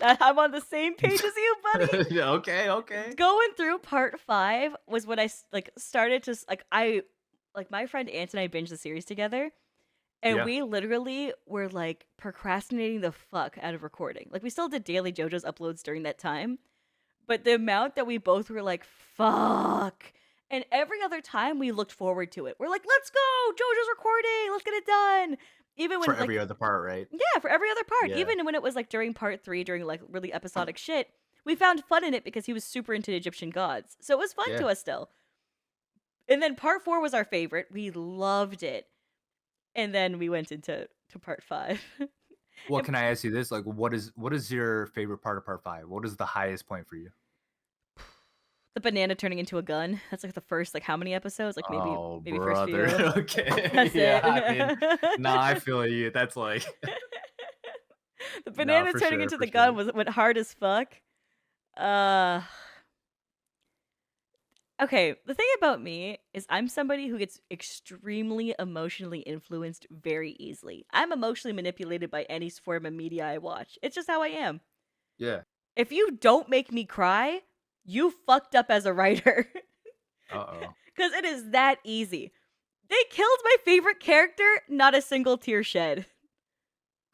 I'm on the same page as you, buddy. Okay, okay. Going through part 5 was when I like started to like my friend Ant and I binged the series together, and Yeah, we literally were like procrastinating the fuck out of recording. Like we still did daily JoJo's uploads during that time, but the amount that we both were like fuck, and every other time we looked forward to it. We're like, let's go, JoJo's recording, let's get it done. Even for when like every other part, right? yeah, for every other part. Yeah, Even when it was like during part 3, during like really episodic shit, we found fun in it because he was super into Egyptian gods. So it was fun yeah. to us still. And then part 4 was our favorite. We loved it. And then we went into part 5. Well, And can I ask you this? Like, what is your favorite part of part 5? What is the highest point for you? the banana turning into a gun. That's like the first like how many episodes? Like Oh, maybe first brother. few. Okay. That's Yeah, I mean, it. nah, I feel you. That's like, The no, banana for turning sure, into for the gun sure. went hard as fuck. Uh Okay, the thing about me is I'm somebody who gets extremely emotionally influenced very easily. I'm emotionally manipulated by any form of media I watch. It's just how I am. Yeah. If you don't make me cry, you fucked up as a writer. Uh-oh. Because it is that easy. They killed my favorite character, not a single tear shed.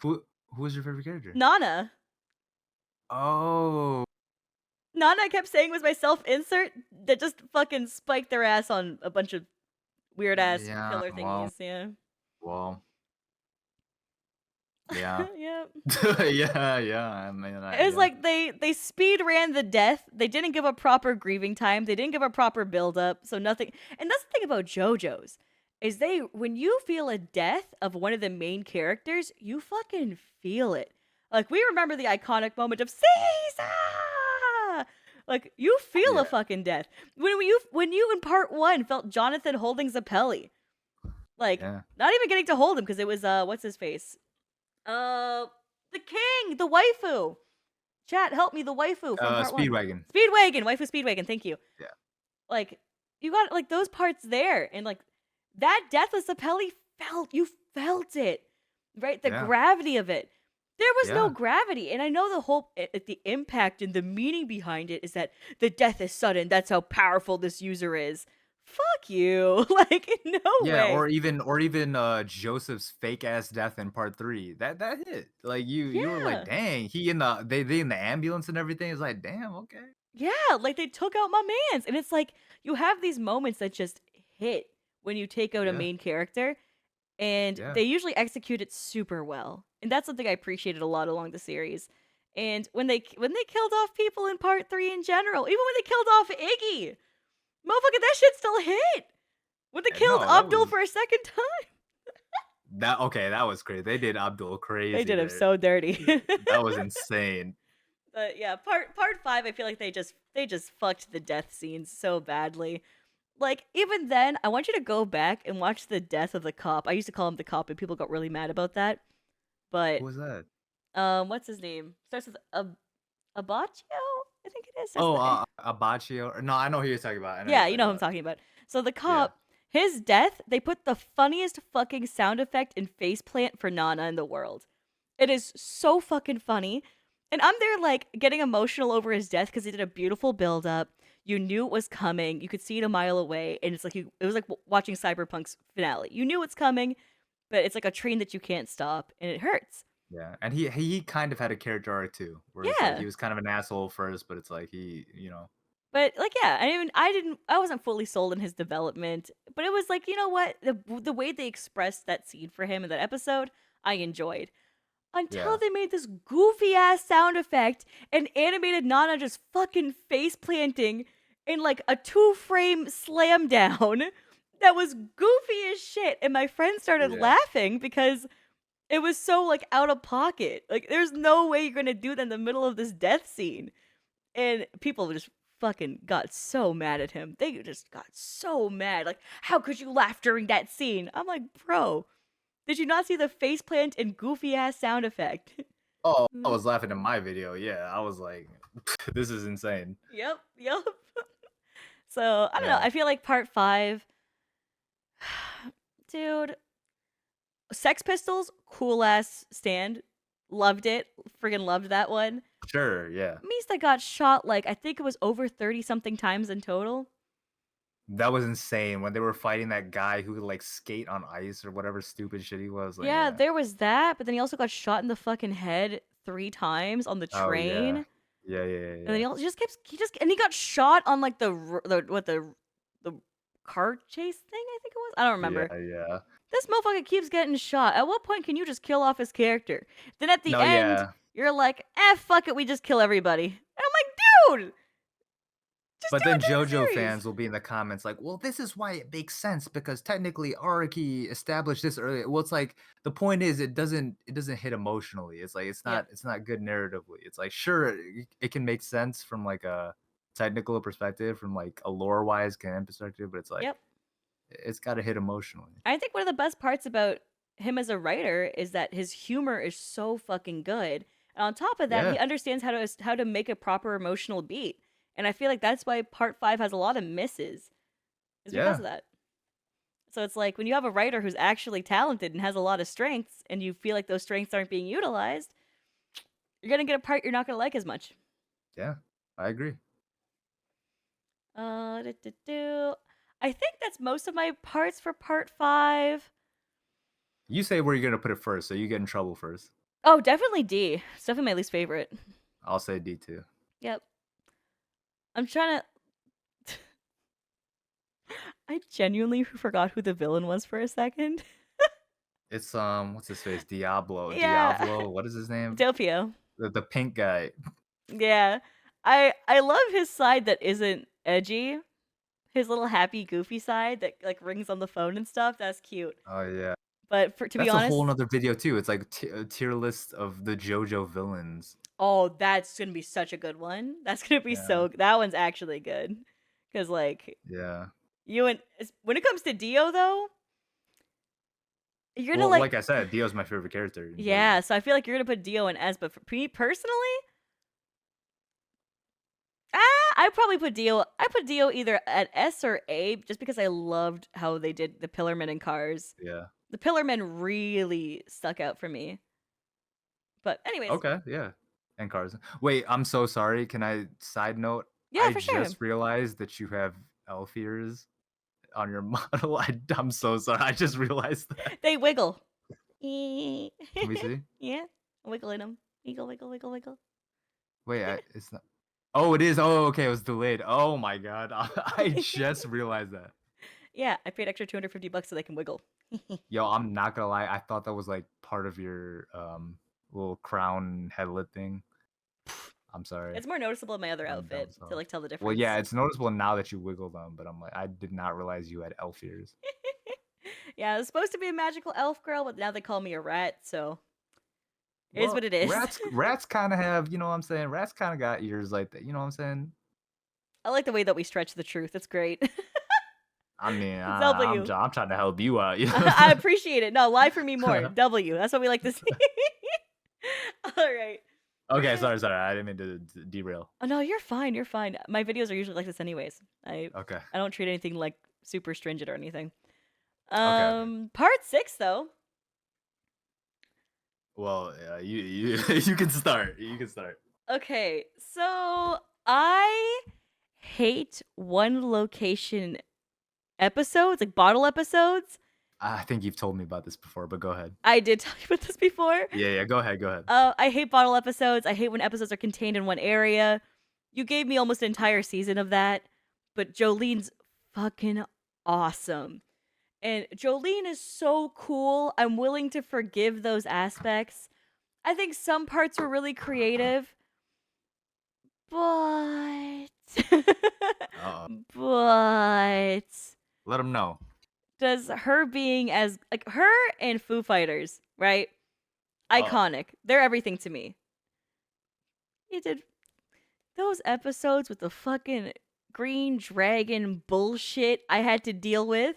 Who was your favorite character? Nana. Oh, Nana I kept saying was my self insert that just fucking spiked their ass on a bunch of weird ass yeah. filler Well, thingies. Yeah. well, yeah. Yeah. Yeah, yeah. I mean, It was yeah, like they speed ran the death. They didn't give a proper grieving time. They didn't give a proper build up. So nothing. And that's the thing about JoJo's is they when you feel a death of one of the main characters, you fucking feel it. Like we remember the iconic moment of Caesar. Like you feel a yeah, fucking death when you in part one felt Jonathan holding Zappelli. Like yeah. not even getting to hold him because it was what's his face uh the king the waifu. Chat, help me, the waifu from part one. Speedwagon. Speedwagon, waifu Speedwagon, thank you. Yeah, Like, you got like those parts there, and like that death with Sapelli you felt it, right? The yeah, gravity of it. There was no yeah, gravity, and I know the impact and the meaning behind it is that the death is sudden. That's how powerful this user is. Fuck you, like no yeah. way. Or even Joseph's fake ass death in part three. That hit. Like you were like, Yeah, dang. He in the they in the ambulance and everything. It's like, damn. Okay. yeah, like they took out my man's, and it's like you have these moments that just hit when you take out a Yeah, main character and yeah. they usually execute it super well. And that's something I appreciated a lot along the series. And when they killed off people in part 3 in general, even when they killed off Iggy, motherfucker, that shit still hit. When they killed No, that Abdul was for a second time, that. Okay, that was crazy. They did Abdul they crazy did him there. so dirty. That was insane. But yeah, part 5 I feel like they just fucked the death scenes so badly. Like even then, I want you to go back and watch the death of the cop. I used to call him the cop and people got really mad about that. Who But was that? what's his name? Starts with Abaccio? I think it is. That's Oh, the Abaccio. No, I know who you're talking about. I know who you're yeah, you talking know who I'm about. talking about. So the Yeah. cop, his death, they put the funniest fucking sound effect and face plant for Nana in the world. It is so fucking funny. And I'm there like getting emotional over his death because he did a beautiful build up. You knew it was coming. You could see it a mile away, and it was like watching Cyberpunk's finale. You knew it's coming, but it's like a train that you can't stop, and it hurts. Yeah, and he kind of had a character arc too, where it's like he Yeah, was kind of an asshole first, but it's like he. but like yeah, I wasn't fully sold in his development, but it was like, you know what? The way they expressed that scene for him in that episode, I enjoyed. Until Yeah, they made this goofy ass sound effect and animated Nana just fucking face planting in like a 2-frame slam down that was goofy as shit. And my friend started yeah. laughing because it was so like out of pocket. Like there's no way you're gonna do that in the middle of this death scene. And people just fucking got so mad at him. They just got so mad. Like, how could you laugh during that scene? I'm like, bro, did you not see the faceplant and goofy ass sound effect? Oh, I Mm. was laughing in my video. Yeah, I was like, this is insane. Yep, yep. So I don't know. Yeah, I feel like part 5, dude. Sex Pistols, cool ass stand. Loved it. Friggin' loved that one. sure. Yeah, Mista got shot like I think it was over 30 something times in total. that was insane when they were fighting that guy who could like skate on ice or whatever stupid shit he was. Like, Yeah, yeah. there was that, but then he also got shot in the fucking head 3 times on the Oh train. yeah, yeah, yeah, yeah. And then Yeah. he just and he got shot on like the car chase thing, I think it was. I don't Yeah, remember. yeah. This motherfucker keeps getting shot. At what point can you just kill off his character? Then at the No, end, yeah. you're like, fuck it, we just kill everybody. And I'm like, dude, just But do then it to the JoJo series. fans will be in the comments like, "Well, this is why it makes sense because technically Araki established this earlier." Well, it's like the point is it doesn't hit emotionally. It's like Yep. it's not good narratively. It's like sure it can make sense from like a technical perspective, from like a lore wise canon perspective, but it's like Yep. it's got to hit emotionally. I think one of the best parts about him as a writer is that his humor is so fucking good And on top of that, Yeah. he understands how to make a proper emotional beat. And I feel like that's why part 5 has a lot of misses. Is because Yeah. of that. So it's like when you have a writer who's actually talented and has a lot of strengths and you feel like those strengths aren't being utilized, you're going to get a part you're not going to like as much. Yeah. I agree. I think that's most of my parts for part 5. You say where you're gonna put it first, so you get in trouble first. Oh, definitely D. It's definitely my least favorite. I'll say D too. Yep. I'm trying to. I genuinely forgot who the villain was for a second. It's what's his face? Diablo. Yeah. Diablo. What is his name? Doppio. The pink guy. Yeah. I love his side that isn't edgy. His little happy, goofy side that like rings on the phone and stuff. That's cute. Oh yeah. But to be That's a honest, whole nother video too. It's like a tier list of the JoJo villains. oh, that's gonna be such a good one. That's gonna be Yeah. that one's actually good. Cause like Yeah. when it comes to Dio though, you're gonna Well, like like I said, Dio's my favorite character. in JoJo. yeah. So I feel like you're gonna put Dio in S, but for me personally, I probably put Dio. I put Dio either at S or A, just because I loved how they did the Pillarmen and Cars. Yeah. The Pillarmen really stuck out for me. But anyways, Okay. Yeah. And Cars. Wait, I'm so sorry. Can I side note? yeah, I for sure. just realized that you have elf ears on your model. I'm so sorry. I just realized that. They wiggle. Can we see? Yeah, wiggling them. Wiggle, wiggle, wiggle, wiggle. Wait, it's not. Oh, it is. Oh, okay. It was delayed. Oh my god. I just realized that. Yeah, I paid extra $250 so they can wiggle. Yo, I'm not gonna lie. I thought that was like part of your little crown headlet thing. I'm sorry. It's more noticeable in my other I'm outfit dumb, to like tell the difference. Well, yeah, it's noticeable now that you wiggle them, but I'm like, I did not realize you had elf ears. Yeah, I was supposed to be a magical elf girl, but now they call me a rat, so it is Well, what it is. rats kind of have, you know what I'm saying? Rats kind of got ears like that. You know what I'm saying? I like the way that we stretch the truth. It's great. I mean, W. I'm trying to help you out. You know I appreciate it. No, lie for me more. W. That's what we like to see. All right. Okay, sorry. I didn't mean to derail. Oh no, you're fine. You're fine. My videos are usually like this, anyways. I Okay. don't treat anything like super stringent or anything. Okay. Part 6 though. Well, you you can start. You can start. Okay, so I hate one location episodes, like bottle episodes. I think you've told me about this before, but go ahead. I did tell you about this before. Yeah, go ahead. I hate bottle episodes. I hate when episodes are contained in one area. You gave me almost an entire season of that, but Jolene's fucking awesome. And Jolene is so cool. I'm willing to forgive those aspects. I think some parts were really creative, but but Let them know. does her being as like her and Foo Fighters, right? Iconic. They're everything to me. You did those episodes with the fucking green dragon bullshit I had to deal with,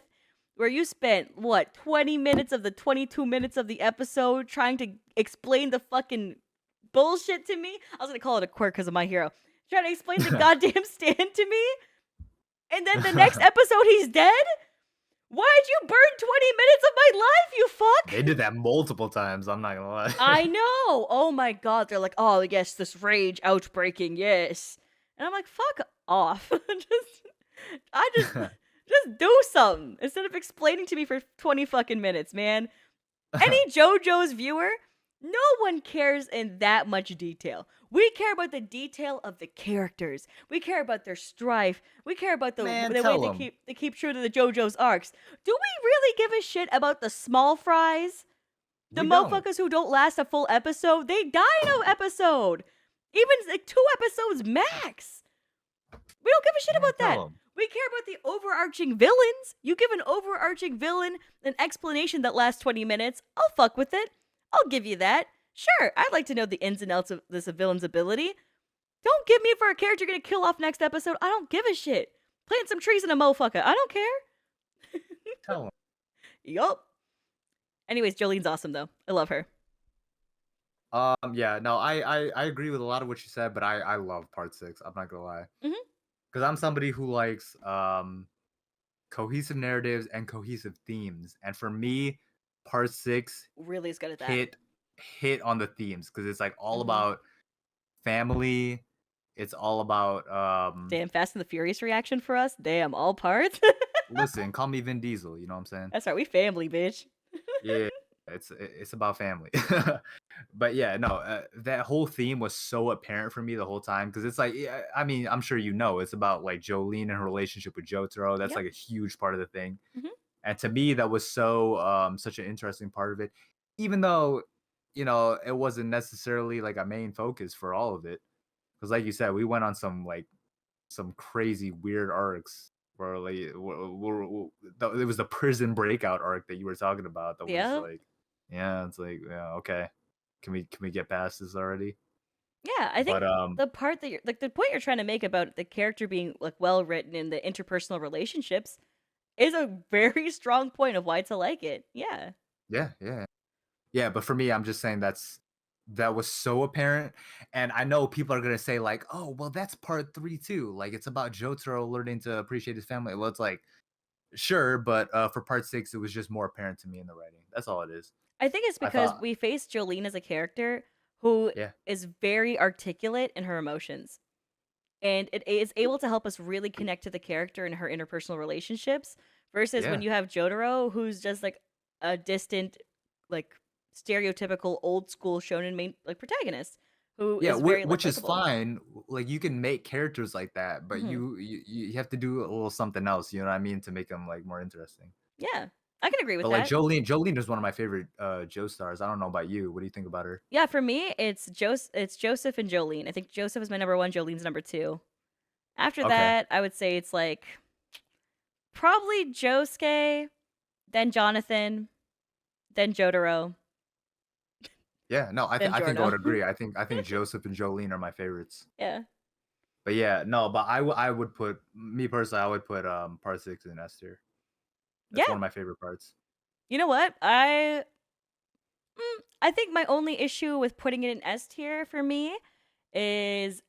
where you spent what 20 minutes of the 22 minutes of the episode trying to explain the fucking bullshit to me. I was gonna call it a quirk because of My Hero. Trying to explain the goddamn stand to me, and then the next episode he's dead. Why'd you burn 20 minutes of my life, you fuck? They did that multiple times. I'm not gonna lie. I know. Oh my god. They're like, oh yes, this rage outbreaking, yes. And I'm like, fuck off. Just do something instead of explaining to me for 20 fucking minutes, man. Any JoJo's viewer, no one cares in that much detail. We care about the detail of the characters. We care about their strife. We care about the way they keep true to the JoJo's arcs. Do we really give a shit about the small fries? The motherfuckers who don't last a full episode? They die in an episode. Even like 2 episodes max. We don't give a shit about that. We care about the overarching villains. You give an overarching villain an explanation that lasts 20 minutes. I'll fuck with it. I'll give you that. Sure, I'd like to know the ins and outs of this villain's ability. Don't give me for a character you're gonna kill off next episode. I don't give a shit. Plant some trees in a motherfucker. I don't care. Tell him. Yup. Anyways, Jolene's awesome though. I love her. Yeah, no, I agree with a lot of what you said, but I love part 6. I'm not gonna lie, Mhm. because I'm somebody who likes cohesive narratives and cohesive themes, and for me, part 6 Really is good at that. hit hit on the themes because it's like all Mhm. about family. It's all about Damn, Fast and the Furious reaction for us. Damn, all parts. listen, call me Vin Diesel. You know what I'm saying? That's right. We family, bitch. Yeah, it's about family. But yeah, no, that whole theme was so apparent for me the whole time because it's like, yeah, I mean, I'm sure you know, it's about like Jolene and her relationship with Jotaro. That's Yep. like a huge part of the thing, Mhm. and to me, that was so such an interesting part of it, even though it wasn't necessarily like a main focus for all of it. Because, like you said, we went on some crazy weird arcs where like it was the prison breakout arc that you were talking about that was Yeah. like, yeah, it's like, yeah, okay, can we get past this already? Yeah, I think But the part that you're like the point you're trying to make about the character being like well written in the interpersonal relationships is a very strong point of why to like it. Yeah. yeah, yeah, yeah. But for me, I'm just saying that was so apparent, and I know people are gonna say like, oh, well, that's part 3 too. Like it's about Jotaro learning to appreciate his family. Well, it's like sure, but for part 6, it was just more apparent to me in the writing. That's all it is. I think it's I because thought, we face Jolene as a character who yeah, is very articulate in her emotions. And it is able to help us really connect to the character and her interpersonal relationships versus when yeah. you have Jotaro who's just like a distant, like stereotypical old school shonen main like protagonist who Yeah, is very like which is likable. fine. Like you can make characters like that, but Mhm. you have to do a little something else. You know what I mean to make them like more interesting. Yeah, I can agree with But like that. Jolene is one of my favorite Joe stars. I don't know about you. What do you think about her? Yeah, for me, it's Joseph and Jolene. I think Joseph is my number one, Jolene's number two. After Okay. that, I would say it's like probably Josuke, then Jonathan, then Jotaro, Yeah. No, then I think I would Jorno. agree. I think Joseph and Jolene are my favorites. Yeah. But yeah, no. But I would put me personally. I would put part 6 in S tier. That's one Yeah. of my favorite parts. You know what? I think my only issue with putting it in S tier for me is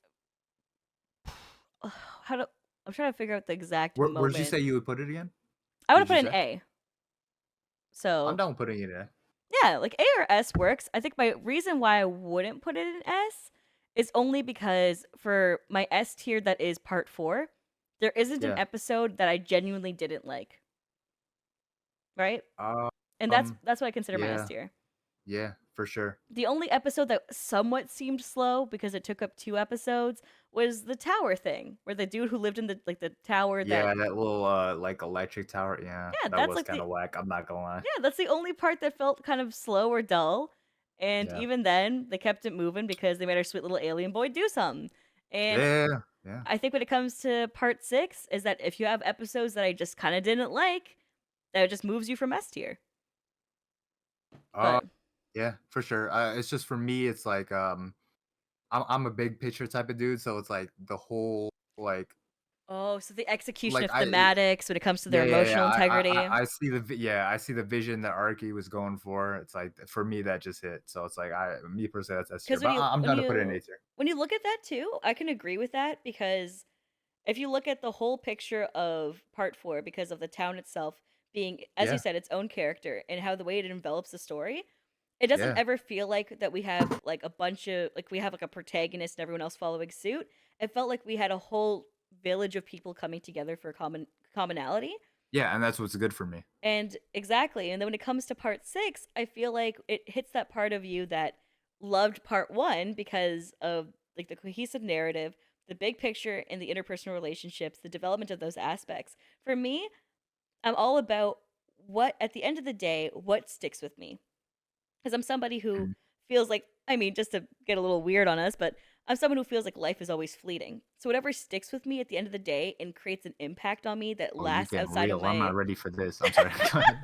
how to I'm trying to figure out the exact Where did you moment. say you would put it again? I What want to did you put an say? A. I'm So, down with putting it in. yeah, like A or S works. I think my reason why I wouldn't put it in S is only because for my S tier that is part 4, there isn't an Yeah. episode that I genuinely didn't like, right? And Um. that's what I consider my S Yeah. tier. Yeah. For sure. The only episode that somewhat seemed slow because it took up 2 episodes was the tower thing, where the dude who lived in the tower that Yeah, that little, like, electric tower, yeah, yeah, that that's was like kinda whack, I'm not gonna lie. that's the only part that felt kind of slow or dull. And Yeah. even then, they kept it moving because they made our sweet little alien boy do something. And Yeah, yeah. I think when it comes to part 6 is that if you have episodes that I just kind of didn't like, that just moves you from S tier. Uh, But yeah, for sure, it's just for me, it's like, I'm a big picture type of dude, so it's like the whole, oh, so the execution like, of thematics when it comes to their yeah, yeah, yeah, emotional integrity. I see I see the vision that Arky was going for, it's like, for me, that just hit, so it's like, me personally, that's S tier, Because but I'm when gonna put it in you A tier. when you look at that too, I can agree with that because if you look at the whole picture of part 4 because of the town itself being as you Yeah, said its own character and how the way it envelops the story, it doesn't yeah, ever feel like that we have like a bunch of like we have like a protagonist and everyone else following suit. It felt like we had a whole village of people coming together for a commonality. yeah, and that's what's good for me. And exactly. And then when it comes to part 6, I feel like it hits that part of you that loved part 1 because of like the cohesive narrative, the big picture and the interpersonal relationships, the development of those aspects. For me, I'm all about what at the end of the day, what sticks with me. Because I'm somebody who Mm. feels like I mean, just to get a little weird on us, but I'm someone who feels like life is always fleeting. So whatever sticks with me at the end of the day and creates an impact on me that Oh, you lasts getting outside of real, I'm my not ready for this, I'm sorry, go ahead.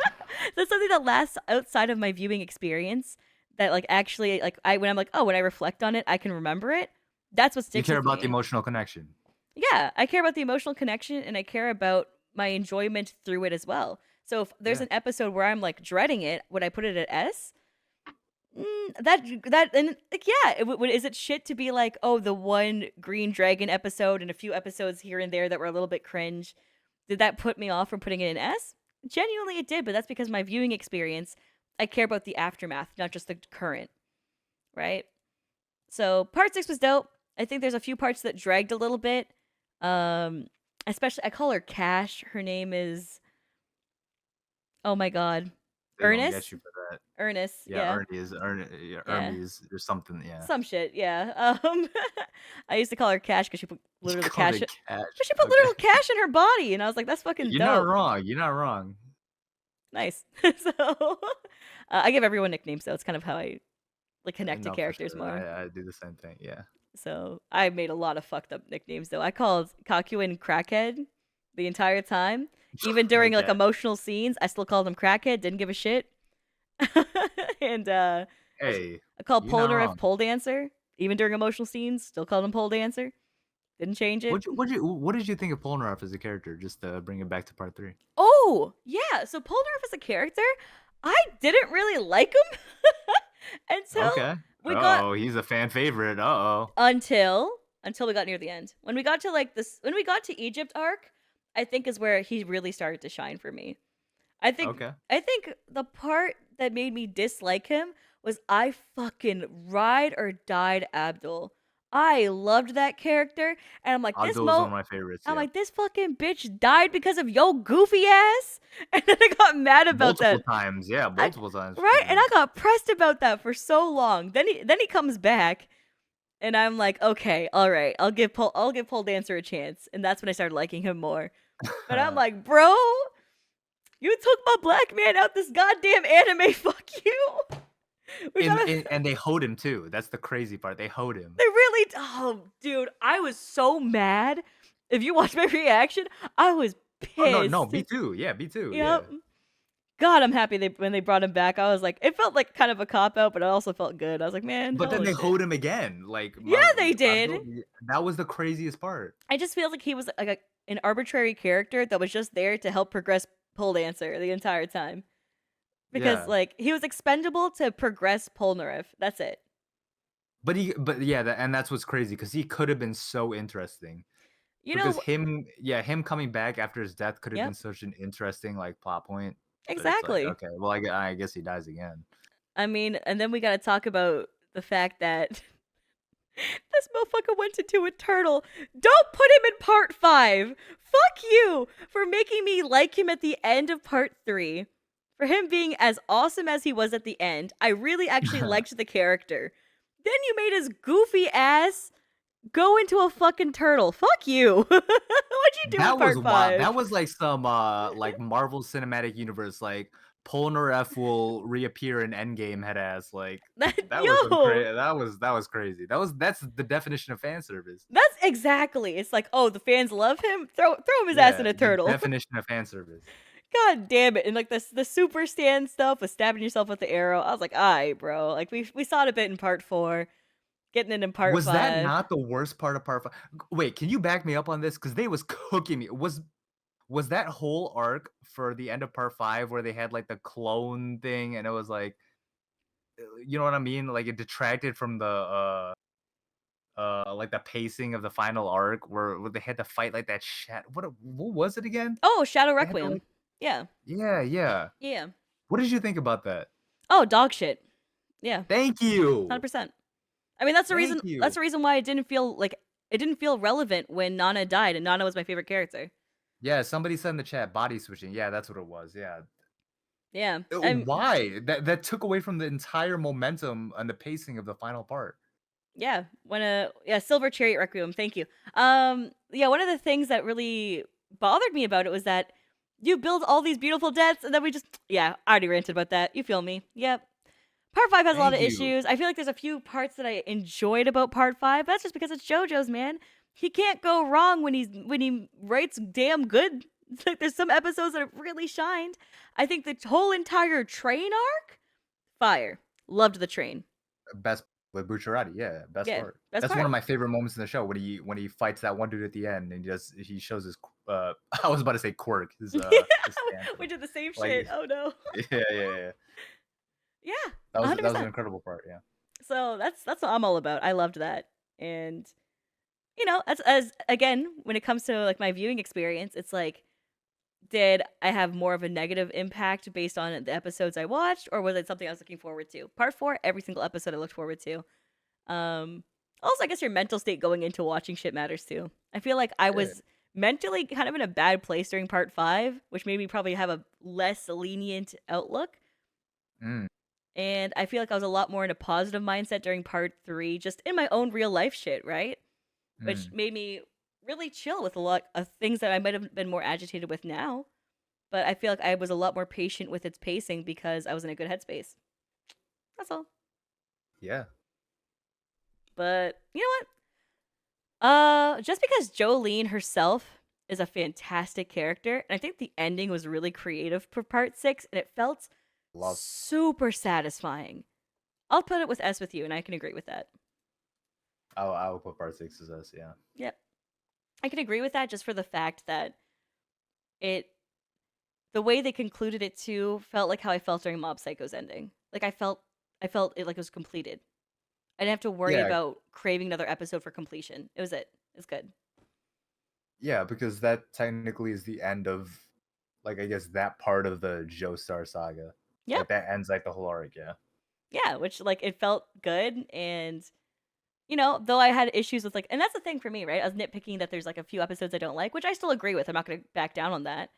that's something that lasts outside of my viewing experience that like actually like I when I'm like, "Oh, when I reflect on it, I can remember it." That's what You sticks care with about the me. emotional connection. Yeah, I care about the emotional connection and I care about my enjoyment through it as well. So if there's Yeah. an episode where I'm like dreading it, would I put it at S? That and like yeah, is it shit to be like, oh, the one Green Dragon episode and a few episodes here and there that were a little bit cringe? Did that put me off from putting it in S? Genuinely, it did, but that's because my viewing experience. I care about the aftermath, not just the current, right? So part 6 was dope. I think there's a few parts that dragged a little bit. Um, Especially I call her Cash. Her name is oh my god, They gonna get Ernest. you for that. Ernest, Yeah, yeah, Yeah, yeah. Hermes or something. Yeah, Some shit, yeah. I used to call her Cash because she put you literally called cash. it But cash. she put Okay, literal cash in her body, and I was like, "That's fucking you're not dope." wrong. You're not wrong. Nice. So I give everyone nicknames, so it's kind of how I like connect to No, for characters sure. more. I do the same thing. Yeah. So I made a lot of fucked up nicknames though. I called Kakuin Crackhead the entire time, even during like Okay. emotional scenes. I still called him Crackhead. Didn't give a shit. And Hey, I called you're not Polnareff wrong. Pole Dancer, even during emotional scenes. Still called him Pole Dancer. Didn't change it. What did you think of Polnareff as a character? Just to bring it back to part 3. Oh, yeah. So Polnareff as a character, I didn't really like him until Okay. we got Oh, he's a fan favorite. Uh-oh. until until we got near the end. When we got to like this when we got to Egypt arc, I think is where he really started to shine for me. I think Okay. I think the part that made me dislike him was I fucking ride or died Abdul. I loved that character, and Agdo was one of my favorites. I'm Yeah. like, this fucking bitch died because of yo goofy ass, and then I got mad about Multiple that. times. Yeah, I multiple times for right, and sure. I got pressed about that for so long. Then he comes back, and I'm like, okay, all right, I'll give Pole Dancer a chance, and that's when I started liking him more. But I'm like, bro, you took my black man out this goddamn anime. Fuck you. We gotta. And they hoed him too. That's the crazy part. They hoed him. They really. Oh, dude, I was so mad. If you watch my reaction, I was Oh no, no, pissed. B two. Yeah, B2. Yep. Yeah. God, I'm happy when they brought him back. I was like, it felt like kind of a cop out, but it also felt good. I was like, man, But then holy they shit. hoed him again. Like Yeah, they did. that was the craziest part. I just feel like he was like an arbitrary character that was just there to help progress Pole Dancer the entire time. Because Yeah. like he was expendable to progress Polnareff. That's it. But yeah, and that's what's crazy because he could have been so interesting. You Because know, him coming back after his death could have been yep, such an interesting like plot point. But it's like, exactly. okay, well, I guess he dies again. I mean, and then we got to talk about the fact that this motherfucker went into a turtle. Don't put him in part 5. Fuck you for making me like him at the end of part 3. For him being as awesome as he was at the end, I really actually liked the character. Then you made his goofy ass go into a fucking turtle. Fuck you. What'd you do in That was part wild. 5? That was like some like Marvel Cinematic Universe, like Polnareff will reappear in Endgame head ass. Like that was some Yo, crazy. That was crazy. That's the definition of fan service. that's exactly. It's like, oh, the fans love him. Throw him his ass in Yeah, a the turtle. definition of fan service. God damn it! And like the super stand stuff with stabbing yourself with the arrow. I was like, alright, bro. Like we saw it a bit in part 4, getting it in part Was that 5. not the worst part of part 5? Wait, can you back me up on this? Because they was cooking me. Was that whole arc for the end of part 5 where they had like the clone thing and it was like, you know what I mean? Like it detracted from the like the pacing of the final arc where they had to fight like that what was it again? Oh, Shadow They had to Requiem. like Yeah, yeah, yeah. yeah. What did you think about that? Oh, dog shit. Yeah, Thank you. 100%. I mean, that's the reason. Thank That's you. the reason why it didn't feel relevant when Nana died, and Nana was my favorite character. Yeah, somebody said in the chat body switching. Yeah, that's what it was. Yeah. Yeah, Why? That took away from the entire momentum and the pacing of the final part. yeah. When yeah, Silver Chariot Requiem. Thank you. Yeah. One of the things that really bothered me about it was that you build all these beautiful deaths, and then we just yeah. I already ranted about that. You feel me? Yep. Part 5 has a lot Thank of you. issues. I feel like there's a few parts that I enjoyed about part 5. That's just because it's JoJo's, man. He can't go wrong when he writes damn good. It's like there's some episodes that have really shined. I think the whole entire train arc, fire. Loved the train. Best with Bucciarati, yeah, best Yeah, part. best That's one part. of my favorite moments in the show when he fights that one dude at the end and he shows his I was about to say quirk, his We stance. did the same Like shit. Oh no. yeah, yeah, yeah. Yeah, That was an 100%. incredible part. Yeah. So that's what I'm all about. I loved that. And as again, when it comes to like my viewing experience, it's like, did I have more of a negative impact based on the episodes I watched, or was it something I was looking forward to? Part 4, every single episode I looked forward to. Um, Also, I guess your mental state going into watching shit matters too. I feel like I Yeah. was mentally kind of in a bad place during part 5, which made me probably have a less lenient outlook. Mm, And I feel like I was a lot more in a positive mindset during part 3, just in my own real life shit, right? Which mm. made me really chill with a lot of things that I might have been more agitated with now. But I feel like I was a lot more patient with its pacing because I was in a good headspace. That's all. Yeah. But you know what? Just because Jolene herself is a fantastic character, and I think the ending was really creative for part 6, and it felt Love. super satisfying. I'll put it with S with you, and I can agree with that. I'll put part 6 as S. Yeah. Yep. I can agree with that just for the fact that it the way they concluded it too felt like how I felt during Mob Psycho's ending. Like I felt it like it was completed. I didn't have to worry Yeah. about craving another episode for completion. It was it. It's good. Yeah, because that technically is the end of, like, I guess that part of the Joestar saga. Yep. Like that ends like the whole arc. Yeah. Yeah, which like it felt good. And though I had issues with like, and that's the thing for me, right? I was nitpicking that there's like a few episodes I don't like, which I still agree with. I'm not going to back down on that.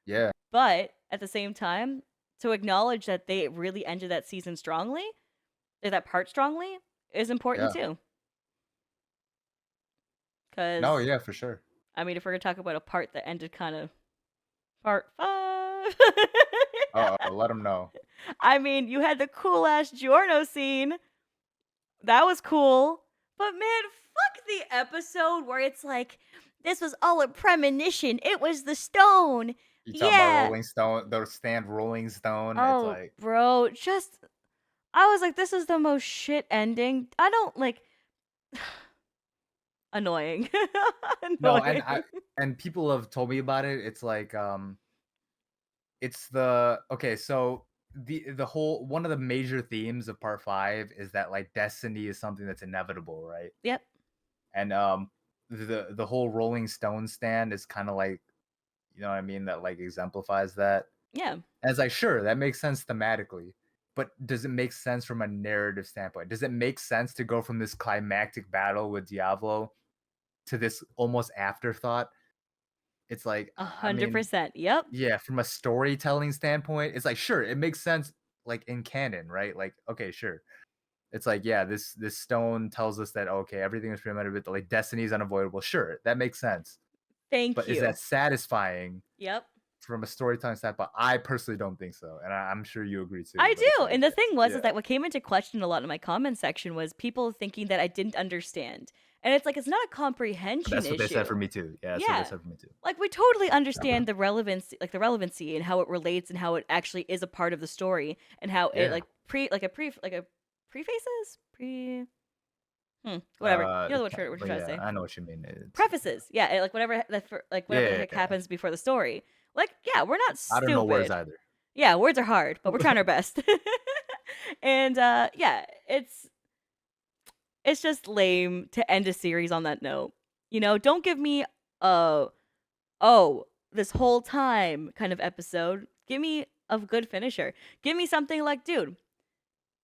Yeah. But at the same time, to acknowledge that they really ended that season strongly, or that part strongly, is important Yeah. too. Because No. Yeah. For sure. I mean, if we're gonna talk about a part that ended kind of part 5, Let them know. I mean, you had the cool ass Giorno scene. That was cool. But man, fuck the episode where it's like, this was all a premonition. It was the stone. You talk about Yeah. Rolling Stone, the stand Rolling Stone. It's Oh, like, bro, just I was like, this is the most shit ending. I don't like annoying. no, Annoying. and people have told me about it. It's like, it's the okay. So the whole one of the major themes of part 5 is that like destiny is something that's inevitable, right? Yep. And the whole Rolling Stone stand is kind of like, you know what I mean, that like exemplifies that. Yeah. And it's like, sure, that makes sense thematically, but does it make sense from a narrative standpoint? Does it make sense to go from this climactic battle with Diablo to this almost afterthought? It's like, I mean, 100%. Yep. yeah, from a storytelling standpoint, it's like, sure, it makes sense like in canon, right? Like, okay, sure. It's like, yeah, this stone tells us that okay, everything is premeditated, but like destiny is unavoidable. Sure, that makes sense. Thank But is that you. satisfying Yep. from a storytelling standpoint? I personally don't think so, and I'm sure you agree too. I But it's do. like, And the thing was yeah, is that what came into question a lot in my comment section was people thinking that I didn't understand. And it's like it's not a comprehension that's what they said issue. for me too. Yeah, that's what they Yeah. said for me too. Like we totally understand the relevance like the relevancy and how it relates and how it actually is a part of the story and how it Yeah. like like a prefaces? Whatever. You know what you're But trying to yeah, say. I know what you mean. It's Prefaces. Yeah, like yeah, whatever the yeah, heck yeah. happens before the story. Like, yeah, we're not I don't know words stupid. either. Yeah, words are hard, but we're trying our best. And yeah, it's just lame to end a series on that note. Don't give me a oh, this whole time kind of episode. Give me a good finisher. Give me something like, dude,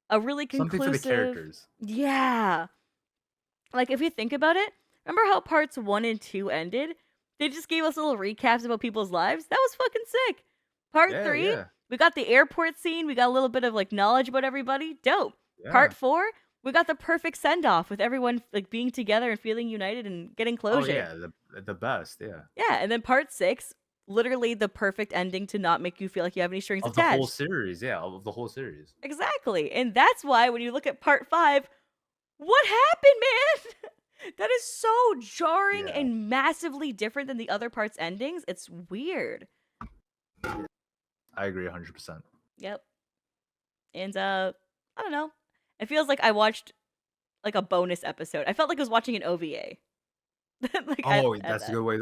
a really Something for the conclusive. characters. Yeah. Like if you think about it, remember how parts 1 and 2 ended? They just gave us little recaps about people's lives. That was fucking sick. Part Yeah, 3, yeah, we got the airport scene. We got a little bit of like knowledge about everybody. Dope. yeah. Part 4, we got the perfect send off with everyone like being together and feeling united and getting Oh closure. yeah, the best. Yeah. Yeah, and then part 6, literally the perfect ending to not make you feel like you have any strings Of the whole attached. series, yeah, of the whole series. Exactly. And that's why when you look at part 5, what happened, man? That is so jarring Yeah, and massively different than the other parts' endings. It's weird. I agree 100%. Yep. And I don't know. It feels like I watched like a bonus episode. I felt like I was watching an OVA. Like Oh, at that.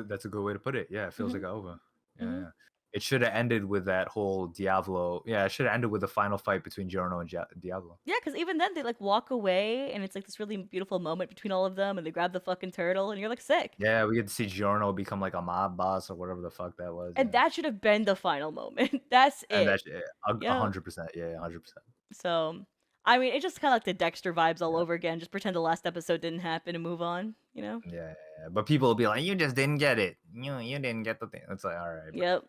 that's a good way to put it. Yeah, it feels Mhm. like over. Yeah, Mhm. yeah. It should have ended with that whole Diablo. Yeah, it should have ended with the final fight between Giorno and Diablo. Yeah, because even then they like walk away, and it's like this really beautiful moment between all of them, and they grab the fucking turtle, and you're like sick. Yeah, we get to see Giorno become like a mob boss or whatever the fuck that was. And Yeah, that should have been the final moment. That's and it. that's a Yeah. 100%. Yeah, 100%. So, I mean, it just kind of like the Dexter vibes all Yeah. over again. Just pretend the last episode didn't happen and move on. You know? Yeah, yeah, yeah. But people will be like, "You just didn't get it. You didn't get the thing." It's like, all right, bro. Yep.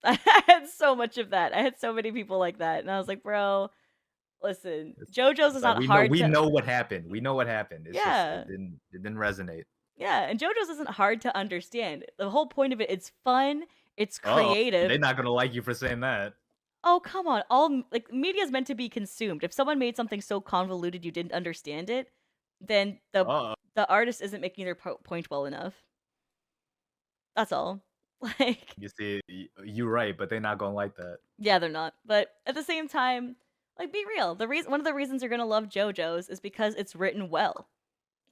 I had so much of that. I had so many people like that, and I was like, bro, listen, JoJo's is It's like not hard we to. know what happened. We know what happened. It's just Yeah. it didn't resonate. Yeah, and JoJo's isn't hard to understand. The whole point of it, it's fun, it's Oh, creative. they're not gonna like you for saying that. Oh, come on. Like media is meant to be consumed. If someone made something so convoluted you didn't understand it, then Oh, the artist isn't making their point well enough. That's all. Like, you see, you're right, but they're not gonna like that. yeah, they're not. But at the same time, like be real. The reason one of the reasons you're going to love JoJo's is because it's written well.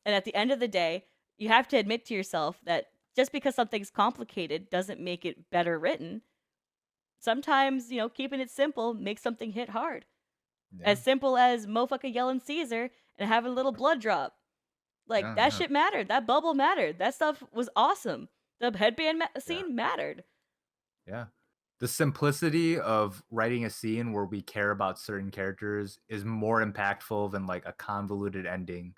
And at the end of the day, you have to admit to yourself that just because something's complicated doesn't make it better written. Sometimes, keeping it simple makes something hit hard. Yeah, As simple as motherfucker yelling Caesar and having a little blood drop. Like, yeah, that yeah, shit mattered. That bubble mattered. That stuff was awesome. The headband yeah, scene mattered. yeah. The simplicity of writing a scene where we care about certain characters is more impactful than like a convoluted ending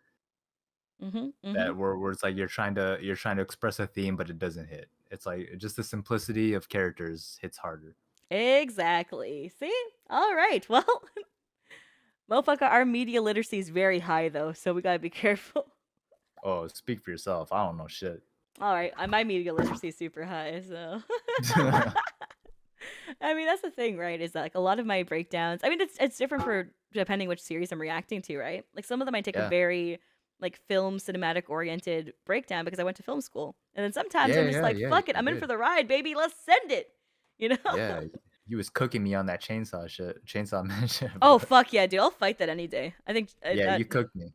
Mhm, mhm. that where it's like you're trying to express a theme but it doesn't hit. It's like just the simplicity of characters hits harder. Exactly. See? All right. Well, motherfucker, our media literacy is very high, though, so we gotta be careful. Oh, speak for yourself. I don't know shit. All right. My media literacy is super high, so. I mean, that's the thing, right? Is that, like, a lot of my breakdowns, I mean, it's different for depending which series I'm reacting to, right? Like, some of them I take a Yeah. very, like, film cinematic oriented breakdown because I went to film school. And then sometimes Yeah, I'm just yeah, like, yeah, fuck it, you I'm in for did. the ride, baby. Let's send it. You know? Yeah, you was cooking me on that chainsaw shit, Chainsaw Man shit, Oh, but fuck yeah, dude. I'll fight that any day. I think yeah, that. you cooked me.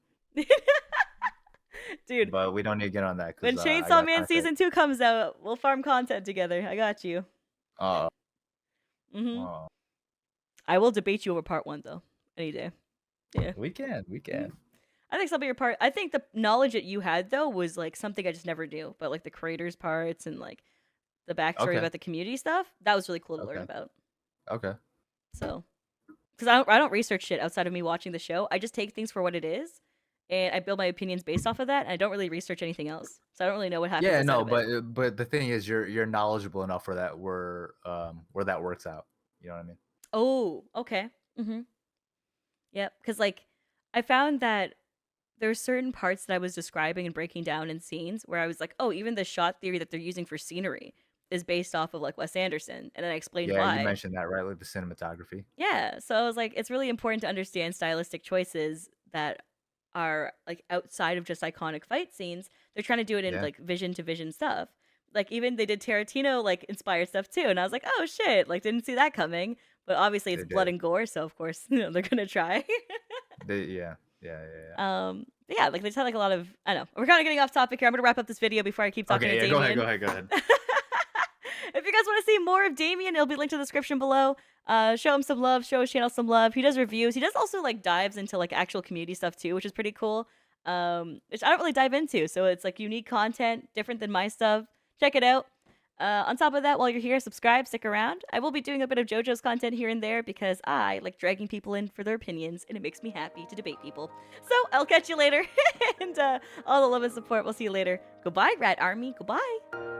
Dude, But we don't need to get on that when because I Chainsaw got Man contact. season 2 comes out, we'll farm content together. I got you. Uh, Mhm. uh, I will debate you over part 1 though. Any day. Yeah. we Mhm. can. I think some of your part I think the knowledge that you had though was like something I just never knew, but like the creators parts and like the backstory Okay, about the community stuff, that was really cool to learn okay, about. okay. So, cuz I don't research shit outside of me watching the show. I just take things for what it is and I build my opinions based off of that, and I don't really research anything else. So I don't really know what happens Yeah, outside no, of it. but the thing is, you're knowledgeable enough for that where that works out. You know what I mean? Oh, okay. Mhm. Yep, cuz like I found that there are certain parts that I was describing and breaking down in scenes where I was like, "Oh, even the shot theory that they're using for scenery is based off of like Wes Anderson," and then I explained Yeah, you why. mentioned that, right? Like the cinematography. Yeah, so I was like, it's really important to understand stylistic choices that are like outside of just iconic fight scenes. They're trying to do it in Yeah, like vision to vision stuff. Like even they did Tarantino like inspired stuff too, and I was like, oh shit, like didn't see that coming. But obviously it's they blood did. and gore, so of course they're gonna try. Yeah, yeah, yeah, yeah. But yeah, like they tell like a lot of I don't know. We're kind of getting off topic here. I'm gonna wrap up this video before I keep talking Okay, to yeah. Go ahead, go Damien. ahead, go ahead. If you guys want to see more of Damien, it'll be linked in the description below. Show him some love, show his channel some love. He does reviews. He does also like dives into like actual community stuff too, which is pretty cool. Which I don't really dive into, so it's like unique content, different than my stuff. Check it out. On top of that, while you're here, subscribe, stick around. I will be doing a bit of JoJo's content here and there because I like dragging people in for their opinions, and it makes me happy to debate people. So I'll catch you later, and all the love and support. We'll see you later. Goodbye, Rat Army. Goodbye.